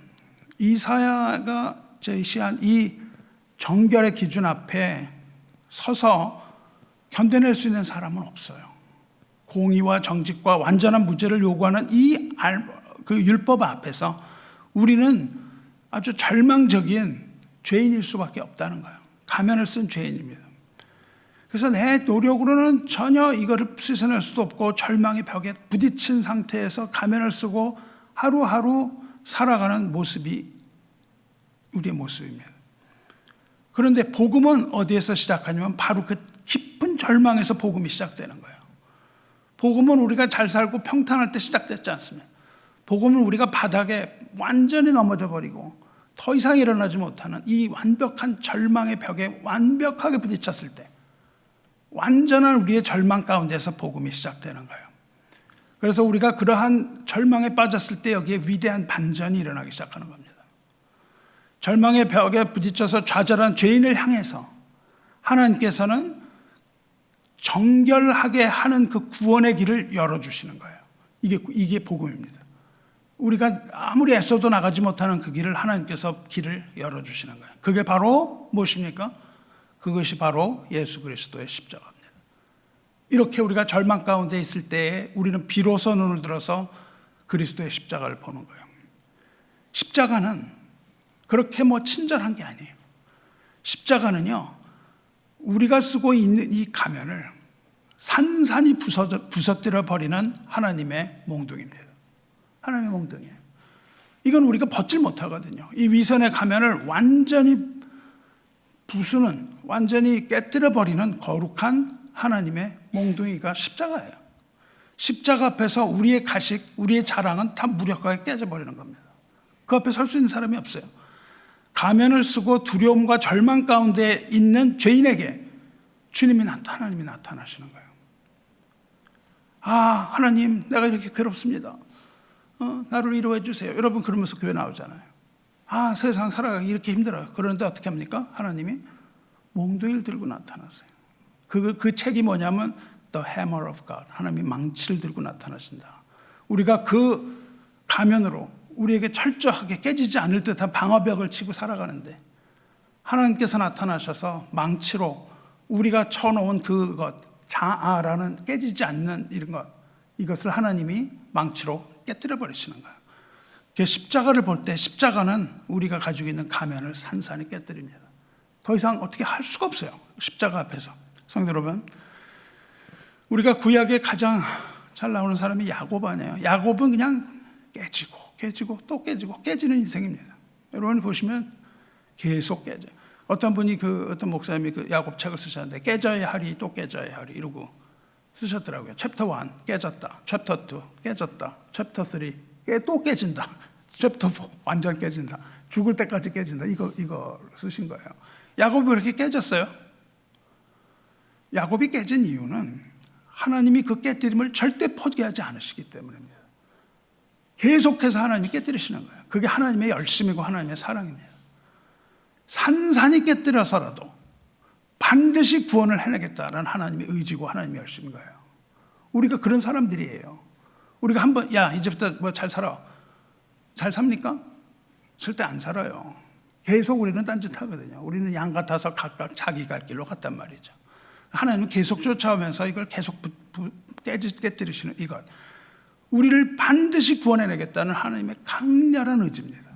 이사야가 제시한 이 정결의 기준 앞에 서서 견뎌낼 수 있는 사람은 없어요. 공의와 정직과 완전한 무죄를 요구하는 그 율법 앞에서 우리는 아주 절망적인 죄인일 수밖에 없다는 거예요. 가면을 쓴 죄인입니다. 그래서 내 노력으로는 전혀 이거를 씻어낼 수도 없고 절망의 벽에 부딪힌 상태에서 가면을 쓰고 하루하루 살아가는 모습이 우리의 모습입니다. 그런데 복음은 어디에서 시작하냐면 바로 그 깊은 절망에서 복음이 시작되는 거예요. 복음은 우리가 잘 살고 평탄할 때 시작됐지 않습니까? 복음은 우리가 바닥에 완전히 넘어져 버리고 더 이상 일어나지 못하는 이 완벽한 절망의 벽에 완벽하게 부딪혔을 때 완전한 우리의 절망 가운데서 복음이 시작되는 거예요. 그래서 우리가 그러한 절망에 빠졌을 때 여기에 위대한 반전이 일어나기 시작하는 겁니다. 절망의 벽에 부딪혀서 좌절한 죄인을 향해서 하나님께서는 정결하게 하는 그 구원의 길을 열어주시는 거예요. 이게 복음입니다. 우리가 아무리 애써도 나가지 못하는 그 길을 하나님께서 길을 열어주시는 거예요. 그게 바로 무엇입니까? 그것이 바로 예수 그리스도의 십자가입니다. 이렇게 우리가 절망 가운데 있을 때에 우리는 비로소 눈을 들어서 그리스도의 십자가를 보는 거예요. 십자가는 그렇게 친절한 게 아니에요. 십자가는요, 우리가 쓰고 있는 이 가면을 산산이 부서뜨려 버리는 하나님의 몽둥이입니다. 하나님의 몽둥이에요. 이건 우리가 벗질 못하거든요. 이 위선의 가면을 완전히 부수는, 완전히 깨뜨려 버리는 거룩한 하나님의 몽둥이가 십자가예요. 십자가 앞에서 우리의 가식, 우리의 자랑은 다 무력하게 깨져버리는 겁니다. 그 앞에 설 수 있는 사람이 없어요. 가면을 쓰고 두려움과 절망 가운데 있는 죄인에게 하나님이 나타나시는 거예요. 아, 하나님, 내가 이렇게 괴롭습니다. 나를 위로해 주세요. 여러분 그러면서 교회 나오잖아요. 아, 세상 살아가기 이렇게 힘들어요. 그런데 어떻게 합니까? 하나님이 몽둥이를 들고 나타나세요. 그 책이 뭐냐면 The Hammer of God. 하나님이 망치를 들고 나타나신다. 우리가 그 가면으로 우리에게 철저하게 깨지지 않을 듯한 방어벽을 치고 살아가는데 하나님께서 나타나셔서 망치로 우리가 쳐놓은 그것, 자아라는 깨지지 않는 이런 것, 이것을 하나님이 망치로 깨뜨려 버리시는 거예요. 십자가를 볼 때 십자가는 우리가 가지고 있는 가면을 산산히 깨뜨립니다. 더 이상 어떻게 할 수가 없어요. 십자가 앞에서. 성도 여러분, 우리가 구약에 가장 잘 나오는 사람이 야곱 아니에요. 야곱은 그냥 깨지고 또 깨지고 깨지는 인생입니다. 여러분 보시면 계속 깨져요. 어떤 분이 어떤 목사님이 야곱 책을 쓰셨는데 깨져야 하리 또 깨져야 하리 이러고 쓰셨더라고요. 챕터 1 깨졌다, 챕터 2 깨졌다, 챕터 3 또 깨진다, 챕터 4 완전 깨진다, 죽을 때까지 깨진다. 이거 쓰신 거예요. 야곱이 왜 이렇게 깨졌어요? 야곱이 깨진 이유는 하나님이 그 깨뜨림을 절대 포기하지 않으시기 때문입니다. 계속해서 하나님이 깨뜨리시는 거예요. 그게 하나님의 열심이고 하나님의 사랑입니다. 산산이 깨뜨려서라도 반드시 구원을 해내겠다라는 하나님의 의지고 하나님의 열심인 거예요. 우리가 그런 사람들이에요. 우리가 한번 이제부터 잘 살아. 잘 삽니까? 절대 안 살아요. 계속 우리는 딴짓하거든요. 우리는 양 같아서 각각 자기 갈 길로 갔단 말이죠. 하나님은 계속 쫓아오면서 이걸 계속 깨뜨리시는 이것. 우리를 반드시 구원해내겠다는 하나님의 강렬한 의지입니다.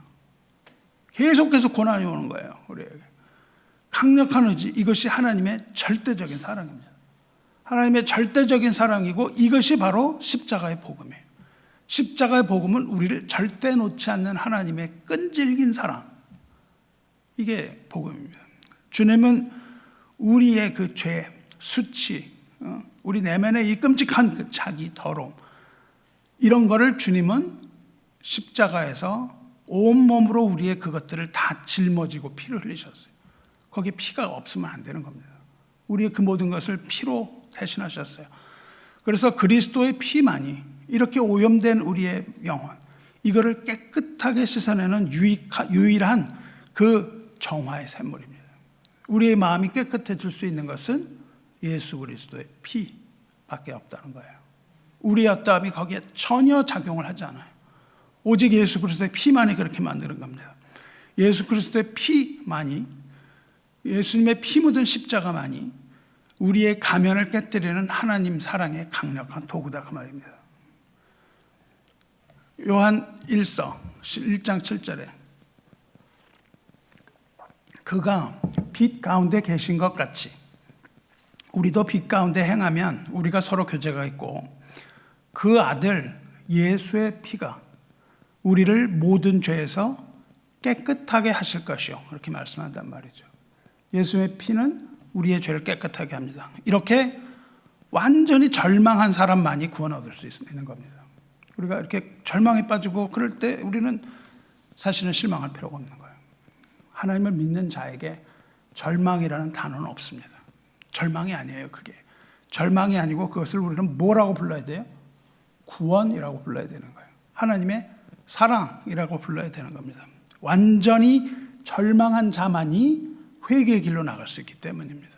계속해서 고난이 오는 거예요. 우리에게. 강력한 의지, 이것이 하나님의 절대적인 사랑입니다. 하나님의 절대적인 사랑이고 이것이 바로 십자가의 복음이에요. 십자가의 복음은 우리를 절대 놓지 않는 하나님의 끈질긴 사랑. 이게 복음입니다. 주님은 우리의 그 죄, 수치, 우리 내면의 이 끔찍한 그 자기 더러움, 이런 거를 주님은 십자가에서 온몸으로 우리의 그것들을 다 짊어지고 피를 흘리셨어요. 거기에 피가 없으면 안 되는 겁니다. 우리의 그 모든 것을 피로 대신하셨어요. 그래서 그리스도의 피만이 이렇게 오염된 우리의 영혼, 이거를 깨끗하게 씻어내는 유일한 그 정화의 샘물입니다. 우리의 마음이 깨끗해질 수 있는 것은 예수 그리스도의 피밖에 없다는 거예요. 우리의 어떠함이 거기에 전혀 작용을 하지 않아요. 오직 예수 그리스도의 피만이 그렇게 만드는 겁니다. 예수 그리스도의 피만이, 예수님의 피 묻은 십자가만이 우리의 가면을 깨뜨리는 하나님 사랑의 강력한 도구다 그 말입니다. 요한 1서 1장 7절에 그가 빛 가운데 계신 것 같이 우리도 빛 가운데 행하면 우리가 서로 교제가 있고 그 아들 예수의 피가 우리를 모든 죄에서 깨끗하게 하실 것이요, 그렇게 말씀한단 말이죠. 예수의 피는 우리의 죄를 깨끗하게 합니다. 이렇게 완전히 절망한 사람만이 구원 얻을 수 있는 겁니다. 우리가 이렇게 절망에 빠지고 그럴 때 우리는 사실은 실망할 필요가 없는 거예요. 하나님을 믿는 자에게 절망이라는 단어는 없습니다. 절망이 아니에요, 그게. 절망이 아니고 그것을 우리는 뭐라고 불러야 돼요? 구원이라고 불러야 되는 거예요. 하나님의 사랑이라고 불러야 되는 겁니다. 완전히 절망한 자만이 회개의 길로 나갈 수 있기 때문입니다.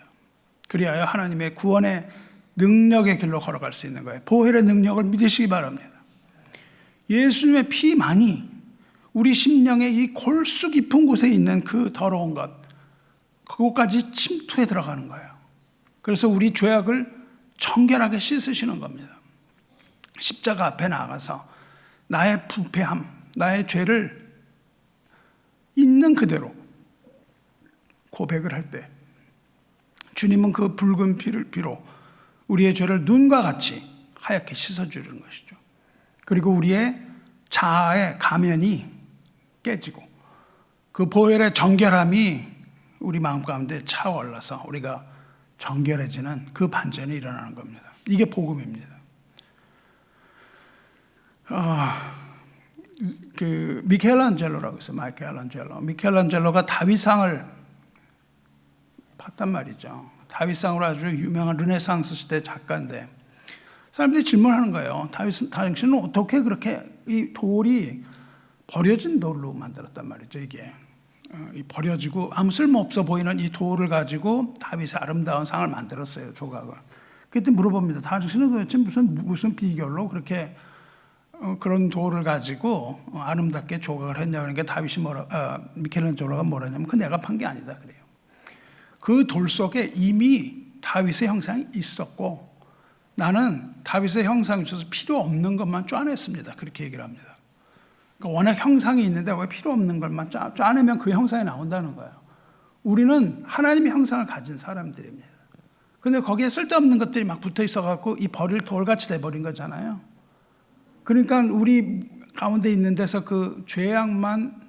그리하여 하나님의 구원의 능력의 길로 걸어갈 수 있는 거예요. 보혈의 능력을 믿으시기 바랍니다. 예수님의 피만이 우리 심령의 이 골수 깊은 곳에 있는 그 더러운 것, 그것까지 침투해 들어가는 거예요. 그래서 우리 죄악을 정결하게 씻으시는 겁니다. 십자가 앞에 나아가서 나의 부패함, 나의 죄를 있는 그대로 고백을 할 때 주님은 그 붉은 피로 우리의 죄를 눈과 같이 하얗게 씻어주는 것이죠. 그리고 우리의 자아의 가면이 깨지고 그 보혈의 정결함이 우리 마음 가운데 차올라서 우리가 정결해지는 그 반전이 일어나는 겁니다. 이게 복음입니다. 그 미켈란젤로라고 있어요. 미켈란젤로가 다윗상을 봤단 말이죠. 다윗상으로 아주 유명한 르네상스 시대 작가인데 사람들이 질문하는 거예요. 당신은 어떻게 그렇게 이 돌이 버려진 돌로 만들었단 말이죠. 이게 버려지고 아무 쓸모없어 보이는 이 돌을 가지고 다윗의 아름다운 상을 만들었어요. 조각을. 그때 물어봅니다. 당신은 도대체 무슨 비결로 그렇게 그런 돌을 가지고 아름답게 조각을 했냐. 그러니까 미켈란젤로가 뭐라냐면 그 내가 판 게 아니다 그래요. 그 돌 속에 이미 다윗의 형상이 있었고 나는 다윗의 형상이 있어서 필요 없는 것만 쪼아냈습니다. 그렇게 얘기를 합니다. 그러니까 워낙 형상이 있는데 왜 필요 없는 것만 쪼아내면 그 형상이 나온다는 거예요. 우리는 하나님의 형상을 가진 사람들입니다. 근데 거기에 쓸데없는 것들이 막 붙어 있어갖고 이 버릴 돌같이 돼버린 거잖아요. 그러니까 우리 가운데 있는 데서 그 죄악만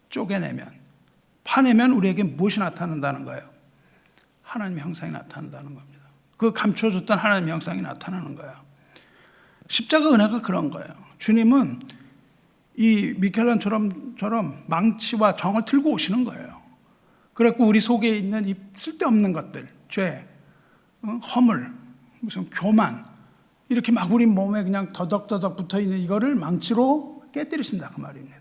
쪼개내면, 파내면 우리에게 무엇이 나타난다는 거예요? 하나님의 형상이 나타난다는 겁니다. 그 감춰줬던 하나님의 형상이 나타나는 거예요. 십자가 은혜가 그런 거예요. 주님은 이 미켈란처럼 망치와 정을 들고 오시는 거예요. 그래갖고 우리 속에 있는 이 쓸데없는 것들, 죄, 허물, 무슨 교만, 이렇게 막 우리 몸에 그냥 더덕더덕 붙어있는 이거를 망치로 깨뜨리신다 그 말입니다.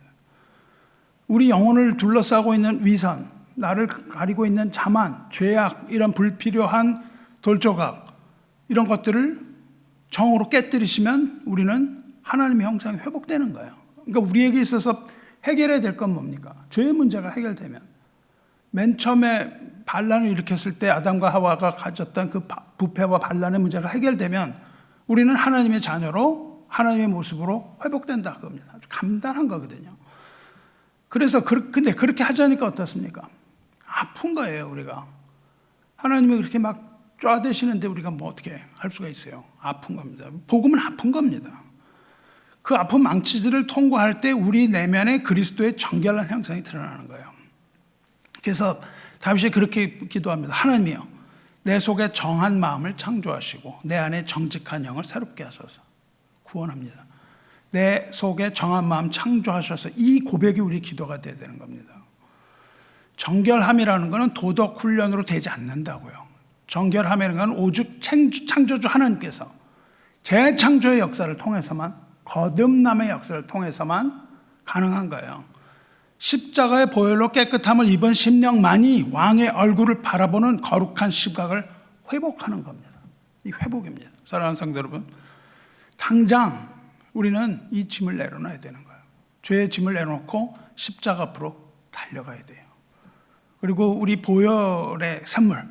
우리 영혼을 둘러싸고 있는 위선, 나를 가리고 있는 자만, 죄악, 이런 불필요한 돌조각, 이런 것들을 정으로 깨뜨리시면 우리는 하나님의 형상이 회복되는 거예요. 그러니까 우리에게 있어서 해결해야 될 건 뭡니까? 죄의 문제가 해결되면, 맨 처음에 반란을 일으켰을 때 아담과 하와가 가졌던 그 부패와 반란의 문제가 해결되면 우리는 하나님의 자녀로 하나님의 모습으로 회복된다 그겁니다. 아주 간단한 거거든요. 그래서 근데 그렇게 하자니까 어떻습니까? 아픈 거예요. 우리가 하나님이 그렇게 막 쪼아대시는데 우리가 뭐 어떻게 할 수가 있어요? 아픈 겁니다. 복음은 아픈 겁니다. 그 아픈 망치들을 통과할 때 우리 내면에 그리스도의 정결한 형상이 드러나는 거예요. 그래서 다윗이 그렇게 기도합니다. 하나님이여, 내 속에 정한 마음을 창조하시고 내 안에 정직한 영을 새롭게 하소서. 구원합니다. 내 속에 정한 마음 창조하셔서, 이 고백이 우리 기도가 돼야 되는 겁니다. 정결함이라는 것은 도덕 훈련으로 되지 않는다고요. 정결함이라는 것은 오직 창조주 하나님께서 재창조의 역사를 통해서만, 거듭남의 역사를 통해서만 가능한 거예요. 십자가의 보혈로 깨끗함을 입은 심령만이 왕의 얼굴을 바라보는 거룩한 시각을 회복하는 겁니다. 이 회복입니다. 사랑하는 성도 여러분, 당장 우리는 이 짐을 내려놔야 되는 거예요. 죄의 짐을 내려놓고 십자가 앞으로 달려가야 돼요. 그리고 우리 보혈의 샘물,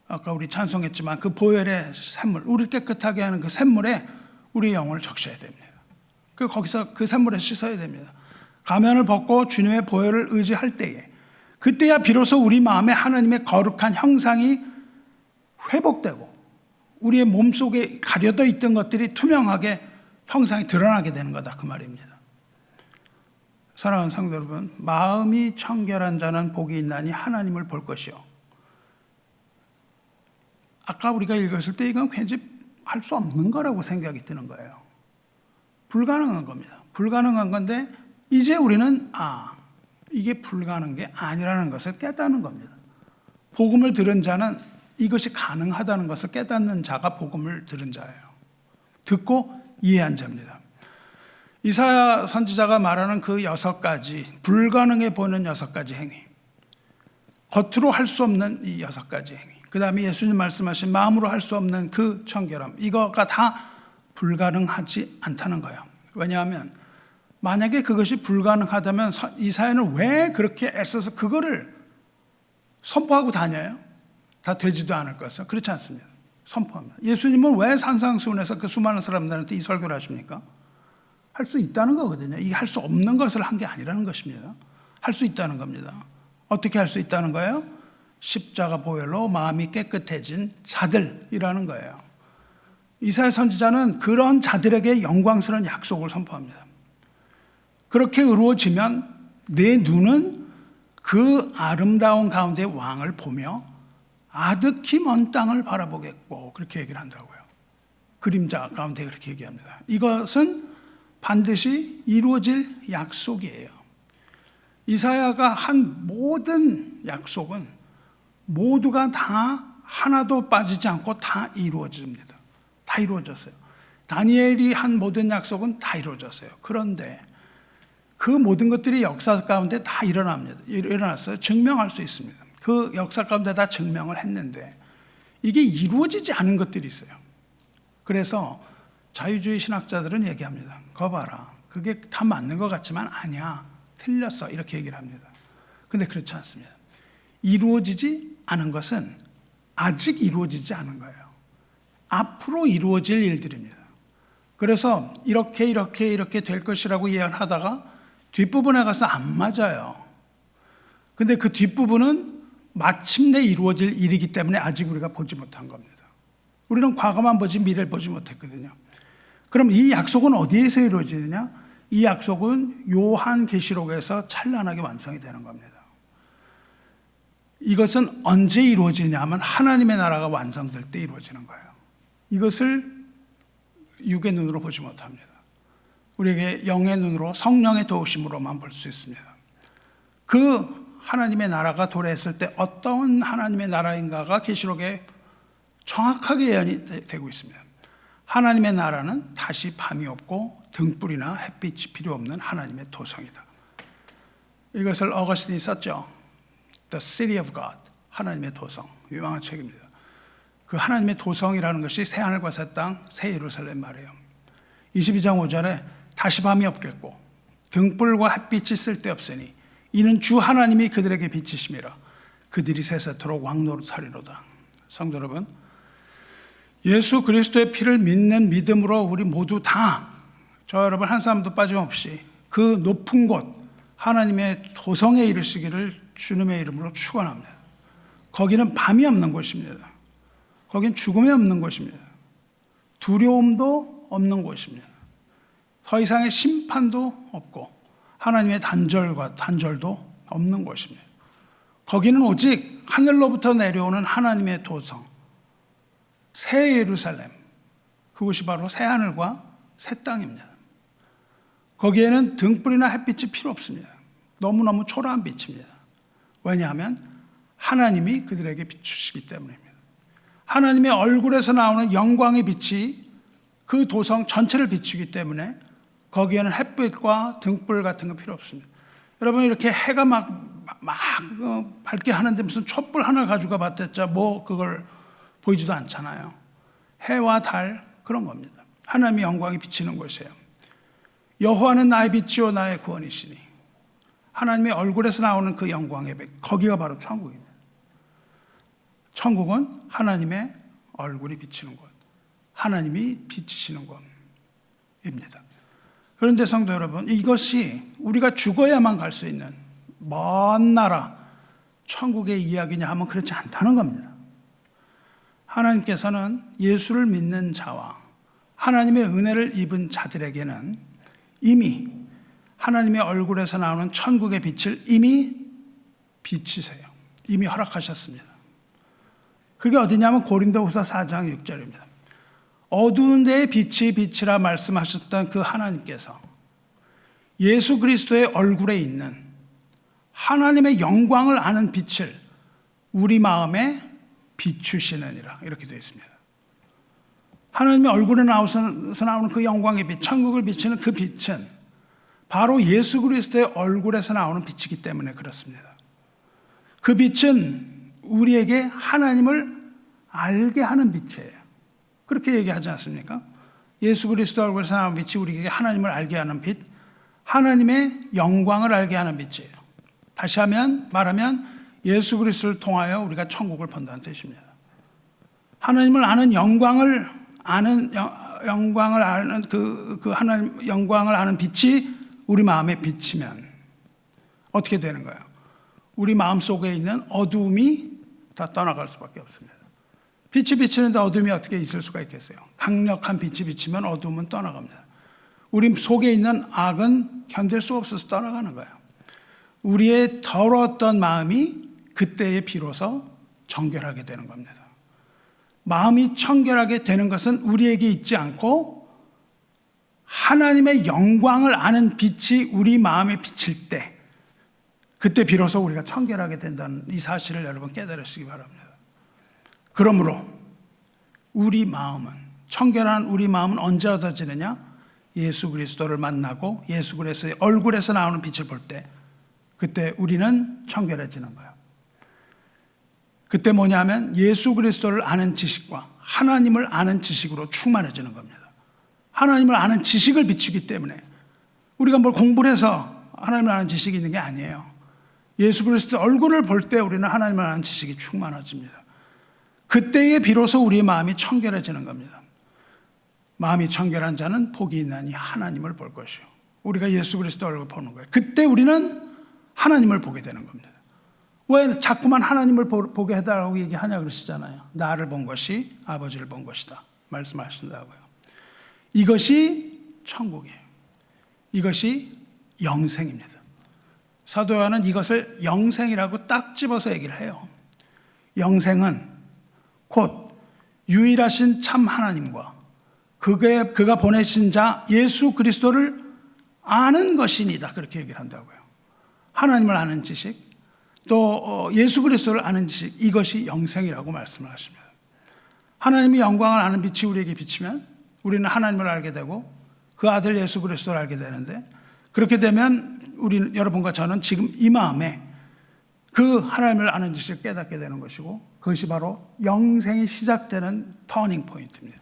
아까 우리 찬송했지만 그 보혈의 샘물, 우리를 깨끗하게 하는 그 샘물에 우리의 영혼을 적셔야 됩니다. 거기서 그 샘물에 씻어야 됩니다. 가면을 벗고 주님의 보혈을 의지할 때에, 그때야 비로소 우리 마음에 하나님의 거룩한 형상이 회복되고 우리의 몸속에 가려져 있던 것들이 투명하게 형상이 드러나게 되는 거다, 그 말입니다. 사랑하는 성도 여러분, 마음이 청결한 자는 복이 있나니 하나님을 볼 것이요. 아까 우리가 읽었을 때 이건 왠지 할 수 없는 거라고 생각이 드는 거예요. 불가능한 겁니다. 불가능한 건데 이제 우리는 이게 불가능한 게 아니라는 것을 깨닫는 겁니다. 복음을 들은 자는 이것이 가능하다는 것을 깨닫는 자가 복음을 들은 자예요. 듣고 이해한 자입니다. 이사야 선지자가 말하는 그 6가지, 불가능해 보이는 6가지 행위, 겉으로 할 수 없는 이 6가지 행위, 그 다음에 예수님 말씀하신 마음으로 할 수 없는 그 청결함, 이거가 다 불가능하지 않다는 거예요. 왜냐하면 만약에 그것이 불가능하다면 이사야는 왜 그렇게 애써서 그거를 선포하고 다녀요? 다 되지도 않을 것을. 그렇지 않습니다. 선포합니다. 예수님은 왜 산상수훈에서 그 수많은 사람들한테 이 설교를 하십니까? 할 수 있다는 거거든요. 이게 할 수 없는 것을 한 게 아니라는 것입니다. 할 수 있다는 겁니다. 어떻게 할 수 있다는 거예요? 십자가 보혈로 마음이 깨끗해진 자들이라는 거예요. 이사야 선지자는 그런 자들에게 영광스러운 약속을 선포합니다. 그렇게 이루어지면 내 눈은 그 아름다운 가운데 왕을 보며 아득히 먼 땅을 바라보겠고, 그렇게 얘기를 한다고요. 그림자 가운데 그렇게 얘기합니다. 이것은 반드시 이루어질 약속이에요. 이사야가 한 모든 약속은 모두가 다 하나도 빠지지 않고 다 이루어집니다. 다 이루어졌어요. 다니엘이 한 모든 약속은 다 이루어졌어요. 그런데 그 모든 것들이 역사 가운데 다 일어났어요. 증명할 수 있습니다. 그 역사 가운데 다 증명을 했는데 이게 이루어지지 않은 것들이 있어요. 그래서 자유주의 신학자들은 얘기합니다. 거 봐라, 그게 다 맞는 것 같지만 아니야, 틀렸어, 이렇게 얘기를 합니다. 근데 그렇지 않습니다. 이루어지지 않은 것은 아직 이루어지지 않은 거예요. 앞으로 이루어질 일들입니다. 그래서 이렇게 될 것이라고 예언하다가 뒷부분에 가서 안 맞아요. 근데 그 뒷부분은 마침내 이루어질 일이기 때문에 아직 우리가 보지 못한 겁니다. 우리는 과거만 보지 미래를 보지 못했거든요. 그럼 이 약속은 어디에서 이루어지느냐? 이 약속은 요한계시록에서 찬란하게 완성이 되는 겁니다. 이것은 언제 이루어지냐 하면 하나님의 나라가 완성될 때 이루어지는 거예요. 이것을 육의 눈으로 보지 못합니다. 우리에게 영의 눈으로, 성령의 도우심으로만 볼 수 있습니다. 그 하나님의 나라가 도래했을 때 어떤 하나님의 나라인가가 계시록에 정확하게 예언이 되고 있습니다. 하나님의 나라는 다시 밤이 없고 등불이나 햇빛이 필요 없는 하나님의 도성이다. 이것을 어거스틴이 썼죠. The City of God, 하나님의 도성, 유명한 책입니다. 그 하나님의 도성이라는 것이 새하늘과 새 땅, 새 예루살렘 말이에요. 22장 5절에 다시 밤이 없겠고 등불과 햇빛이 쓸데없으니 이는 주 하나님이 그들에게 빛이심이라 그들이 세세토록 왕노릇하리로다. 성도 여러분, 예수 그리스도의 피를 믿는 믿음으로 우리 모두 다, 저 여러분 한 사람도 빠짐없이 그 높은 곳 하나님의 도성에 이르시기를 주님의 이름으로 축원합니다. 거기는 밤이 없는 곳입니다. 거긴 죽음이 없는 곳입니다. 두려움도 없는 곳입니다. 더 이상의 심판도 없고 하나님의 단절도 없는 곳입니다. 거기는 오직 하늘로부터 내려오는 하나님의 도성, 새 예루살렘, 그곳이 바로 새 하늘과 새 땅입니다. 거기에는 등불이나 햇빛이 필요 없습니다. 너무너무 초라한 빛입니다. 왜냐하면 하나님이 그들에게 비추시기 때문입니다. 하나님의 얼굴에서 나오는 영광의 빛이 그 도성 전체를 비추기 때문에 거기에는 햇빛과 등불 같은 거 필요 없습니다. 여러분, 이렇게 해가 막 밝게 하는데 무슨 촛불 하나 가지고 봤댔자 뭐 그걸 보이지도 않잖아요. 해와 달, 그런 겁니다. 하나님의 영광이 비치는 곳이에요. 여호와는 나의 빛이요 나의 구원이시니, 하나님의 얼굴에서 나오는 그 영광의 빛, 거기가 바로 천국입니다. 천국은 하나님의 얼굴이 비치는 곳, 하나님이 비치시는 곳입니다. 그런데 성도 여러분, 이것이 우리가 죽어야만 갈 수 있는 먼 나라 천국의 이야기냐 하면 그렇지 않다는 겁니다. 하나님께서는 예수를 믿는 자와 하나님의 은혜를 입은 자들에게는 이미 하나님의 얼굴에서 나오는 천국의 빛을 이미 비치세요. 이미 허락하셨습니다. 그게 어디냐면 고린도후서 4장 6절입니다. 어두운 데에 빛이 빛이라 말씀하셨던 그 하나님께서 예수 그리스도의 얼굴에 있는 하나님의 영광을 아는 빛을 우리 마음에 비추시느니라, 이렇게 되어 있습니다. 하나님의 얼굴에 나와서 나오는 그 영광의 빛, 천국을 비추는 그 빛은 바로 예수 그리스도의 얼굴에서 나오는 빛이기 때문에 그렇습니다. 그 빛은 우리에게 하나님을 알게 하는 빛이에요. 그렇게 얘기하지 않습니까? 예수 그리스도 얼굴에서 나오는 빛이 우리에게 하나님을 알게 하는 빛, 하나님의 영광을 알게 하는 빛이에요. 다시 말하면 예수 그리스도를 통하여 우리가 천국을 본다는 뜻입니다. 하나님을 아는 영광을 아는 그 하나님 영광을 아는 빛이 우리 마음에 비치면 어떻게 되는 거예요? 우리 마음 속에 있는 어두움이 다 떠나갈 수밖에 없습니다. 빛이 비치는데 어둠이 어떻게 있을 수가 있겠어요? 강력한 빛이 비치면 어둠은 떠나갑니다. 우리 속에 있는 악은 견딜 수 없어서 떠나가는 거예요. 우리의 더러웠던 마음이 그때에 비로소 정결하게 되는 겁니다. 마음이 청결하게 되는 것은 우리에게 있지 않고 하나님의 영광을 아는 빛이 우리 마음에 비칠 때, 그때 비로소 우리가 청결하게 된다는 이 사실을 여러분 깨달으시기 바랍니다. 그러므로 우리 마음은, 청결한 우리 마음은 언제 얻어지느냐? 예수 그리스도를 만나고 예수 그리스도의 얼굴에서 나오는 빛을 볼 때, 그때 우리는 청결해지는 거예요. 그때 뭐냐면 예수 그리스도를 아는 지식과 하나님을 아는 지식으로 충만해지는 겁니다. 하나님을 아는 지식을 비추기 때문에 우리가 뭘 공부를 해서 하나님을 아는 지식이 있는 게 아니에요. 예수 그리스도의 얼굴을 볼 때 우리는 하나님을 아는 지식이 충만해집니다. 그때에 비로소 우리의 마음이 청결해지는 겁니다. 마음이 청결한 자는 복이 있나니 하나님을 볼 것이요. 우리가 예수 그리스도 얼굴을 보는 거예요. 그때 우리는 하나님을 보게 되는 겁니다. 왜 자꾸만 하나님을 보게 해달라고 얘기하냐 그러시잖아요. 나를 본 것이 아버지를 본 것이다 말씀하신다고요. 이것이 천국이에요. 이것이 영생입니다. 사도 요한은 이것을 영생이라고 딱 집어서 얘기를 해요. 영생은 곧 유일하신 참 하나님과 그가 보내신 자 예수 그리스도를 아는 것이니다, 그렇게 얘기를 한다고요. 하나님을 아는 지식, 또 예수 그리스도를 아는 지식, 이것이 영생이라고 말씀을 하십니다. 하나님의 영광을 아는 빛이 우리에게 비치면 우리는 하나님을 알게 되고 그 아들 예수 그리스도를 알게 되는데, 그렇게 되면 여러분과 저는 지금 이 마음에 그 하나님을 아는 지식을 깨닫게 되는 것이고, 그것이 바로 영생이 시작되는 터닝 포인트입니다.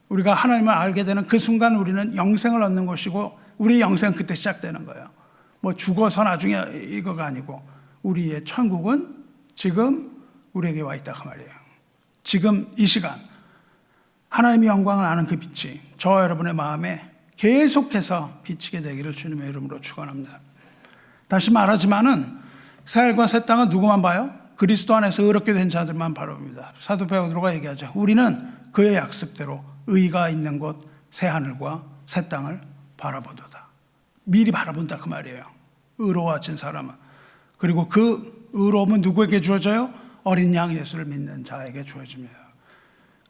우리가 하나님을 알게 되는 그 순간 우리는 영생을 얻는 것이고, 우리의 영생은 그때 시작되는 거예요. 뭐 죽어서 나중에 이거가 아니고 우리의 천국은 지금 우리에게 와 있다 그 말이에요. 지금 이 시간 하나님의 영광을 아는 그 빛이 저와 여러분의 마음에 계속해서 비치게 되기를 주님의 이름으로 축원합니다. 다시 말하지만은 새 하늘과 새 땅은 누구만 봐요? 그리스도 안에서 의롭게 된 자들만 바라봅니다. 사도 베드로가 얘기하죠. 우리는 그의 약속대로 의가 있는 곳 새 하늘과 새 땅을 바라보도다. 미리 바라본다 그 말이에요. 의로워진 사람은. 그리고 그 의로움은 누구에게 주어져요? 어린 양 예수를 믿는 자에게 주어집니다.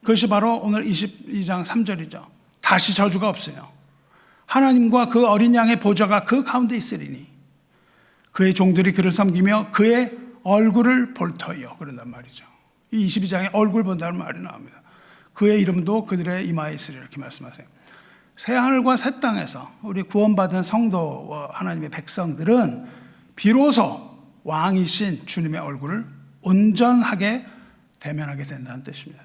그것이 바로 오늘 22장 3절이죠. 다시 저주가 없으며 하나님과 그 어린 양의 보좌가 그 가운데 있으리니 그의 종들이 그를 섬기며 그의 얼굴을 볼 터이요. 그런단 말이죠. 이 22장에 얼굴 본다는 말이 나옵니다. 그의 이름도 그들의 이마에 있으리라 이렇게 말씀하세요. 새하늘과 새 땅에서 우리 구원받은 성도와 하나님의 백성들은 비로소 왕이신 주님의 얼굴을 온전하게 대면하게 된다는 뜻입니다.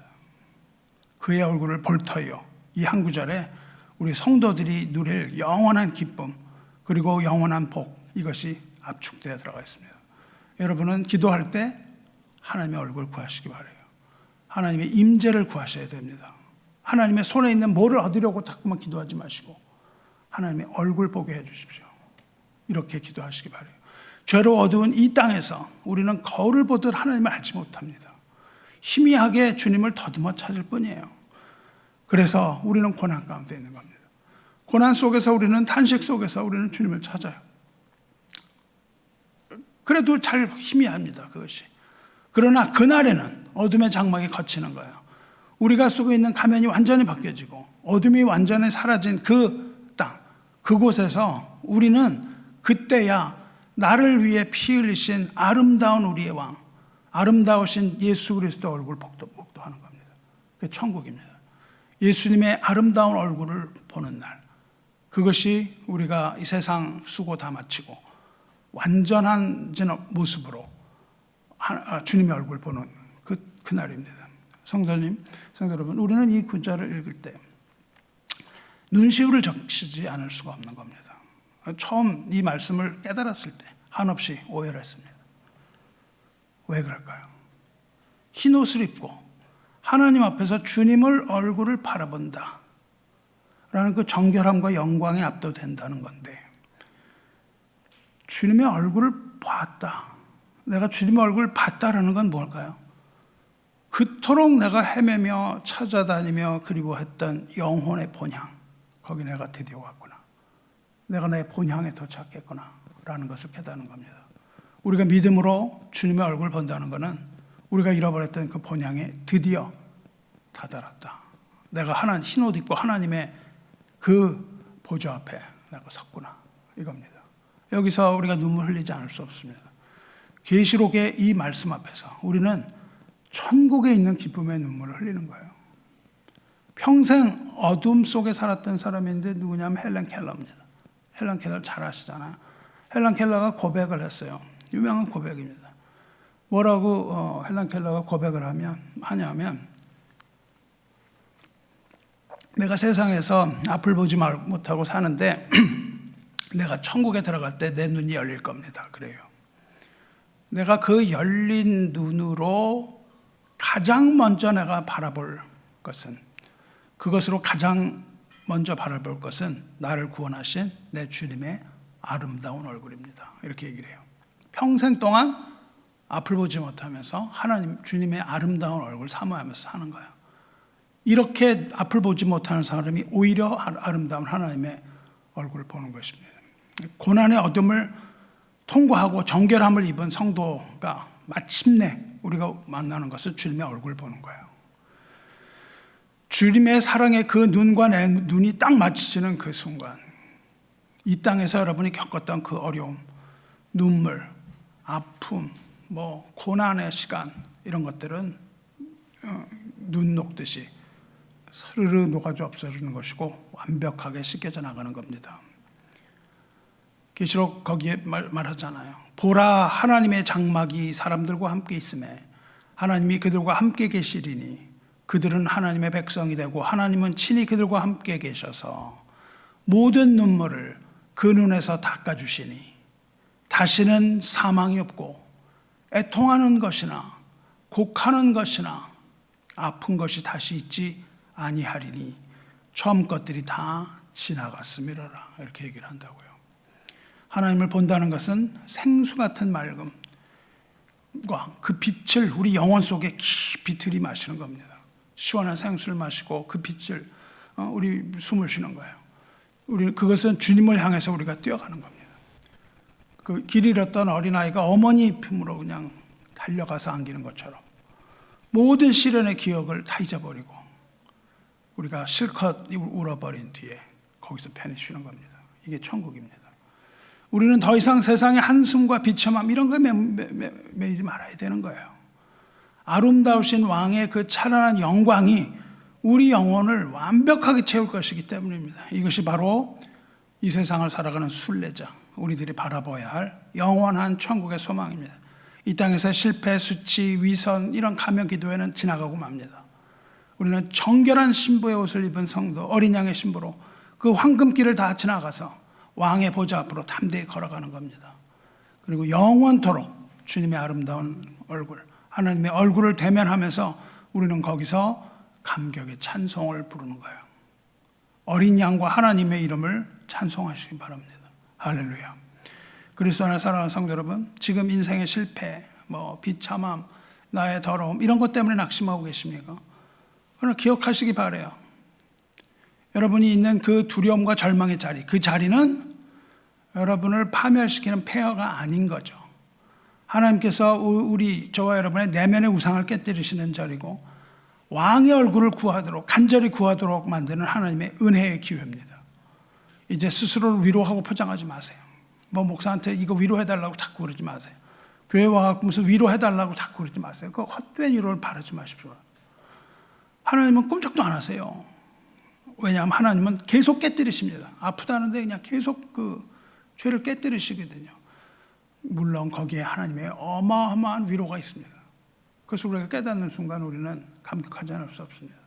그의 얼굴을 볼 터이요. 이 한 구절에 우리 성도들이 누릴 영원한 기쁨 그리고 영원한 복, 이것이 압축되어 들어가 있습니다. 여러분은 기도할 때 하나님의 얼굴 구하시기 바라요. 하나님의 임재를 구하셔야 됩니다. 하나님의 손에 있는 뭐를 얻으려고 자꾸만 기도하지 마시고 하나님의 얼굴 보게 해 주십시오. 이렇게 기도하시기 바라요. 죄로 어두운 이 땅에서 우리는 거울을 보듯 하나님을 알지 못합니다. 희미하게 주님을 더듬어 찾을 뿐이에요. 그래서 우리는 고난 가운데 있는 겁니다. 고난 속에서 우리는, 탄식 속에서 우리는 주님을 찾아요. 그래도 잘 희미합니다, 그것이. 그러나 그날에는 어둠의 장막이 걷히는 거예요. 우리가 쓰고 있는 가면이 완전히 바뀌어지고 어둠이 완전히 사라진 그 땅, 그곳에서 우리는 그때야 나를 위해 피 흘리신 아름다운 우리의 왕, 아름다우신 예수 그리스도 얼굴 목도하는 겁니다. 그게 천국입니다. 예수님의 아름다운 얼굴을 보는 날, 그것이 우리가 이 세상 수고 다 마치고 완전한 모습으로 주님의 얼굴 보는 그날입니다. 성도님, 성도 여러분, 우리는 이 구절을 읽을 때 눈시울을 적시지 않을 수가 없는 겁니다. 처음 이 말씀을 깨달았을 때 한없이 오해를 했습니다. 왜 그럴까요? 흰 옷을 입고 하나님 앞에서 주님을 얼굴을 바라본다 라는 그 정결함과 영광에 압도된다는 건데, 주님의 얼굴을 봤다, 내가 주님의 얼굴을 봤다라는 건 뭘까요? 그토록 내가 헤매며 찾아다니며 그리워했던 영혼의 본향, 거기 내가 드디어 왔구나, 내가 내 본향에 도착했구나 라는 것을 깨닫는 겁니다. 우리가 믿음으로 주님의 얼굴을 본다는 것은 우리가 잃어버렸던 그 본향에 드디어 다다랐다, 내가 흰 옷 입고 하나님의 그 보좌 앞에 내가 섰구나, 이겁니다. 여기서 우리가 눈물 흘리지 않을 수 없습니다. 계시록의 이 말씀 앞에서 우리는 천국에 있는 기쁨의 눈물을 흘리는 거예요. 평생 어둠 속에 살았던 사람인데 누구냐면 헬렌 켈러입니다. 헬렌 켈러 잘 아시잖아요. 헬렌 켈러가 고백을 했어요. 유명한 고백입니다. 뭐라고 헬렌 켈러가 고백을 하냐면, 내가 세상에서 앞을 보지 못하고 사는데 내가 천국에 들어갈 때 내 눈이 열릴 겁니다. 그래요. 내가 그 열린 눈으로 가장 먼저 내가 바라볼 것은, 그것으로 가장 먼저 바라볼 것은 나를 구원하신 내 주님의 아름다운 얼굴입니다. 이렇게 얘기를 해요. 평생 동안 앞을 보지 못하면서 하나님, 주님의 아름다운 얼굴 사모하면서 사는 거예요. 이렇게 앞을 보지 못하는 사람이 오히려 아름다운 하나님의 얼굴을 보는 것입니다. 고난의 어둠을 통과하고 정결함을 입은 성도가 마침내 우리가 만나는 것은 주님의 얼굴을 보는 거예요. 주님의 사랑의 그 눈과 내 눈이 딱 마주치는 그 순간, 이 땅에서 여러분이 겪었던 그 어려움, 눈물, 아픔, 고난의 시간, 이런 것들은 눈 녹듯이 스르르 녹아져 없어지는 것이고 완벽하게 씻겨져 나가는 겁니다. 계시록 거기에 말하잖아요. 보라, 하나님의 장막이 사람들과 함께 있음에 하나님이 그들과 함께 계시리니 그들은 하나님의 백성이 되고 하나님은 친히 그들과 함께 계셔서 모든 눈물을 그 눈에서 닦아주시니 다시는 사망이 없고 애통하는 것이나 곡하는 것이나 아픈 것이 다시 있지 아니하리니 처음 것들이 다 지나갔음이로라, 이렇게 얘기를 한다고요. 하나님을 본다는 것은 생수 같은 맑음과 그 빛을 우리 영혼 속에 깊이 들이마시는 겁니다. 시원한 생수를 마시고 그 빛을 우리 숨을 쉬는 거예요. 그것은 주님을 향해서 우리가 뛰어가는 겁니다. 그 길 잃었던 어린아이가 어머니 품으로 그냥 달려가서 안기는 것처럼 모든 시련의 기억을 다 잊어버리고 우리가 실컷 울어버린 뒤에 거기서 편히 쉬는 겁니다. 이게 천국입니다. 우리는 더 이상 세상의 한숨과 비참함 이런 거에 매이지 말아야 되는 거예요. 아름다우신 왕의 그 찬란한 영광이 우리 영혼을 완벽하게 채울 것이기 때문입니다. 이것이 바로 이 세상을 살아가는 순례자, 우리들이 바라봐야 할 영원한 천국의 소망입니다. 이 땅에서 실패, 수치, 위선 이런 가면 기도회는 지나가고 맙니다. 우리는 정결한 신부의 옷을 입은 성도, 어린 양의 신부로 그 황금길을 다 지나가서 왕의 보좌 앞으로 담대히 걸어가는 겁니다. 그리고 영원토록 주님의 아름다운 얼굴, 하나님의 얼굴을 대면하면서 우리는 거기서 감격의 찬송을 부르는 거예요. 어린 양과 하나님의 이름을 찬송하시기 바랍니다. 할렐루야. 그리스도 안에 사랑하는 성도 여러분, 지금 인생의 실패, 비참함, 나의 더러움 이런 것 때문에 낙심하고 계십니까? 그러나 기억하시기 바라요. 여러분이 있는 그 두려움과 절망의 자리, 그 자리는 여러분을 파멸시키는 폐허가 아닌 거죠. 하나님께서 저와 여러분의 내면의 우상을 깨뜨리시는 자리고 왕의 얼굴을 구하도록, 간절히 구하도록 만드는 하나님의 은혜의 기회입니다. 이제 스스로를 위로하고 포장하지 마세요. 목사한테 이거 위로해달라고 자꾸 그러지 마세요. 교회 와갖고 무슨 위로해달라고 자꾸 그러지 마세요. 그 헛된 위로를 바라지 마십시오. 하나님은 꼼짝도 안 하세요. 왜냐하면 하나님은 계속 깨뜨리십니다. 아프다는데 그냥 계속 그 죄를 깨뜨리시거든요. 물론 거기에 하나님의 어마어마한 위로가 있습니다. 그래서 우리가 깨닫는 순간 우리는 감격하지 않을 수 없습니다.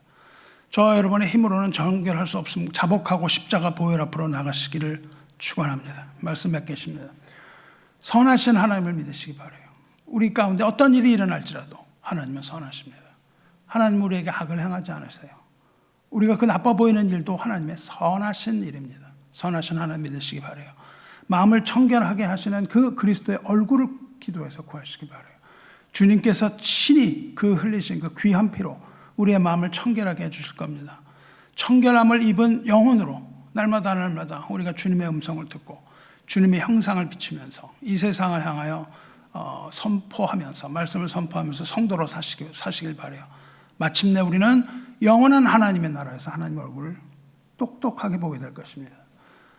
저와 여러분의 힘으로는 정결할 수 없습니다. 자복하고 십자가 보혈 앞으로 나가시기를 축원합니다. 말씀 맺겠습니다. 선하신 하나님을 믿으시기 바라요. 우리 가운데 어떤 일이 일어날지라도 하나님은 선하십니다. 하나님 우리에게 악을 행하지 않으세요. 우리가 그 나빠 보이는 일도 하나님의 선하신 일입니다. 선하신 하나님 믿으시기 바라요. 마음을 청결하게 하시는 그 그리스도의 얼굴을 기도해서 구하시기 바라요. 주님께서 친히 그 흘리신 그 귀한 피로 우리의 마음을 청결하게 해주실 겁니다. 청결함을 입은 영혼으로 날마다 우리가 주님의 음성을 듣고 주님의 형상을 비추면서 이 세상을 향하여 선포하면서 말씀을 선포하면서 성도로 사시길 바라요. 마침내 우리는 영원한 하나님의 나라에서 하나님의 얼굴을 똑똑하게 보게 될 것입니다.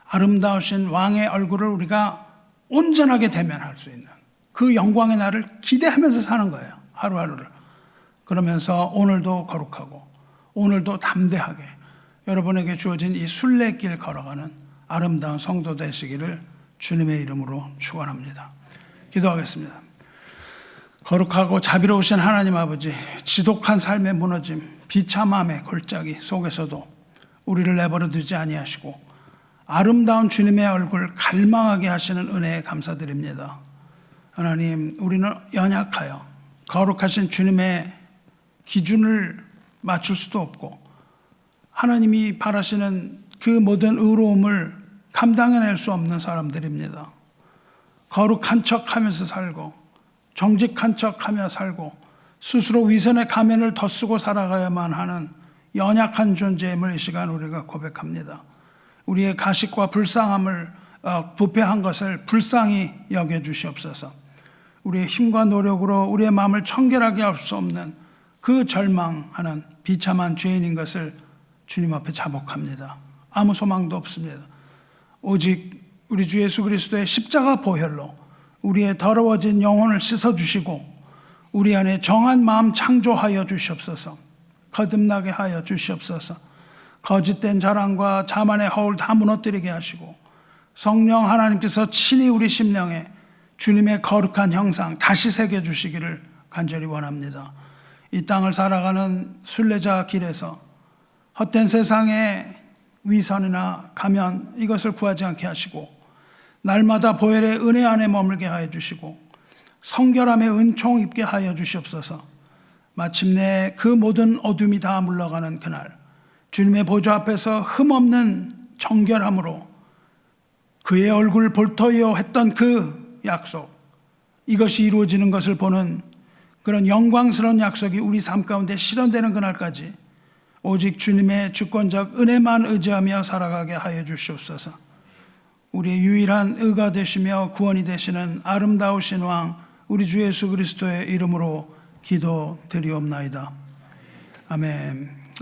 아름다우신 왕의 얼굴을 우리가 온전하게 대면할 수 있는 그 영광의 날을 기대하면서 사는 거예요. 하루하루를. 그러면서 오늘도 거룩하고 오늘도 담대하게 여러분에게 주어진 이 순례길 걸어가는 아름다운 성도 되시기를 주님의 이름으로 축원합니다. 기도하겠습니다. 거룩하고 자비로우신 하나님 아버지, 지독한 삶의 무너짐, 비참함의 골짜기 속에서도 우리를 내버려 두지 아니하시고 아름다운 주님의 얼굴 갈망하게 하시는 은혜에 감사드립니다. 하나님, 우리는 연약하여 거룩하신 주님의 기준을 맞출 수도 없고 하나님이 바라시는 그 모든 의로움을 감당해낼 수 없는 사람들입니다. 거룩한 척하면서 살고 정직한 척하며 살고 스스로 위선의 가면을 덧쓰고 살아가야만 하는 연약한 존재임을 이 시간 우리가 고백합니다. 우리의 가식과 불쌍함을 부패한 것을 불쌍히 여겨주시옵소서. 우리의 힘과 노력으로 우리의 마음을 청결하게 할 수 없는 그 절망하는 비참한 죄인인 것을 주님 앞에 자복합니다. 아무 소망도 없습니다. 오직 우리 주 예수 그리스도의 십자가 보혈로 우리의 더러워진 영혼을 씻어주시고 우리 안에 정한 마음 창조하여 주시옵소서. 거듭나게 하여 주시옵소서. 거짓된 자랑과 자만의 허울 다 무너뜨리게 하시고 성령 하나님께서 친히 우리 심령에 주님의 거룩한 형상 다시 새겨주시기를 간절히 원합니다. 이 땅을 살아가는 순례자 길에서 헛된 세상의 위선이나 가면 이것을 구하지 않게 하시고 날마다 보혈의 은혜 안에 머물게 하여 주시고 성결함의 은총 입게 하여 주시옵소서. 마침내 그 모든 어둠이 다 물러가는 그날 주님의 보좌 앞에서 흠없는 정결함으로 그의 얼굴을 볼터이어 했던 그 약속, 이것이 이루어지는 것을 보는 그런 영광스러운 약속이 우리 삶 가운데 실현되는 그날까지 오직 주님의 주권적 은혜만 의지하며 살아가게 하여 주시옵소서. 우리의 유일한 의가 되시며 구원이 되시는 아름다우신 왕 우리 주 예수 그리스도의 이름으로 기도드리옵나이다. 아멘.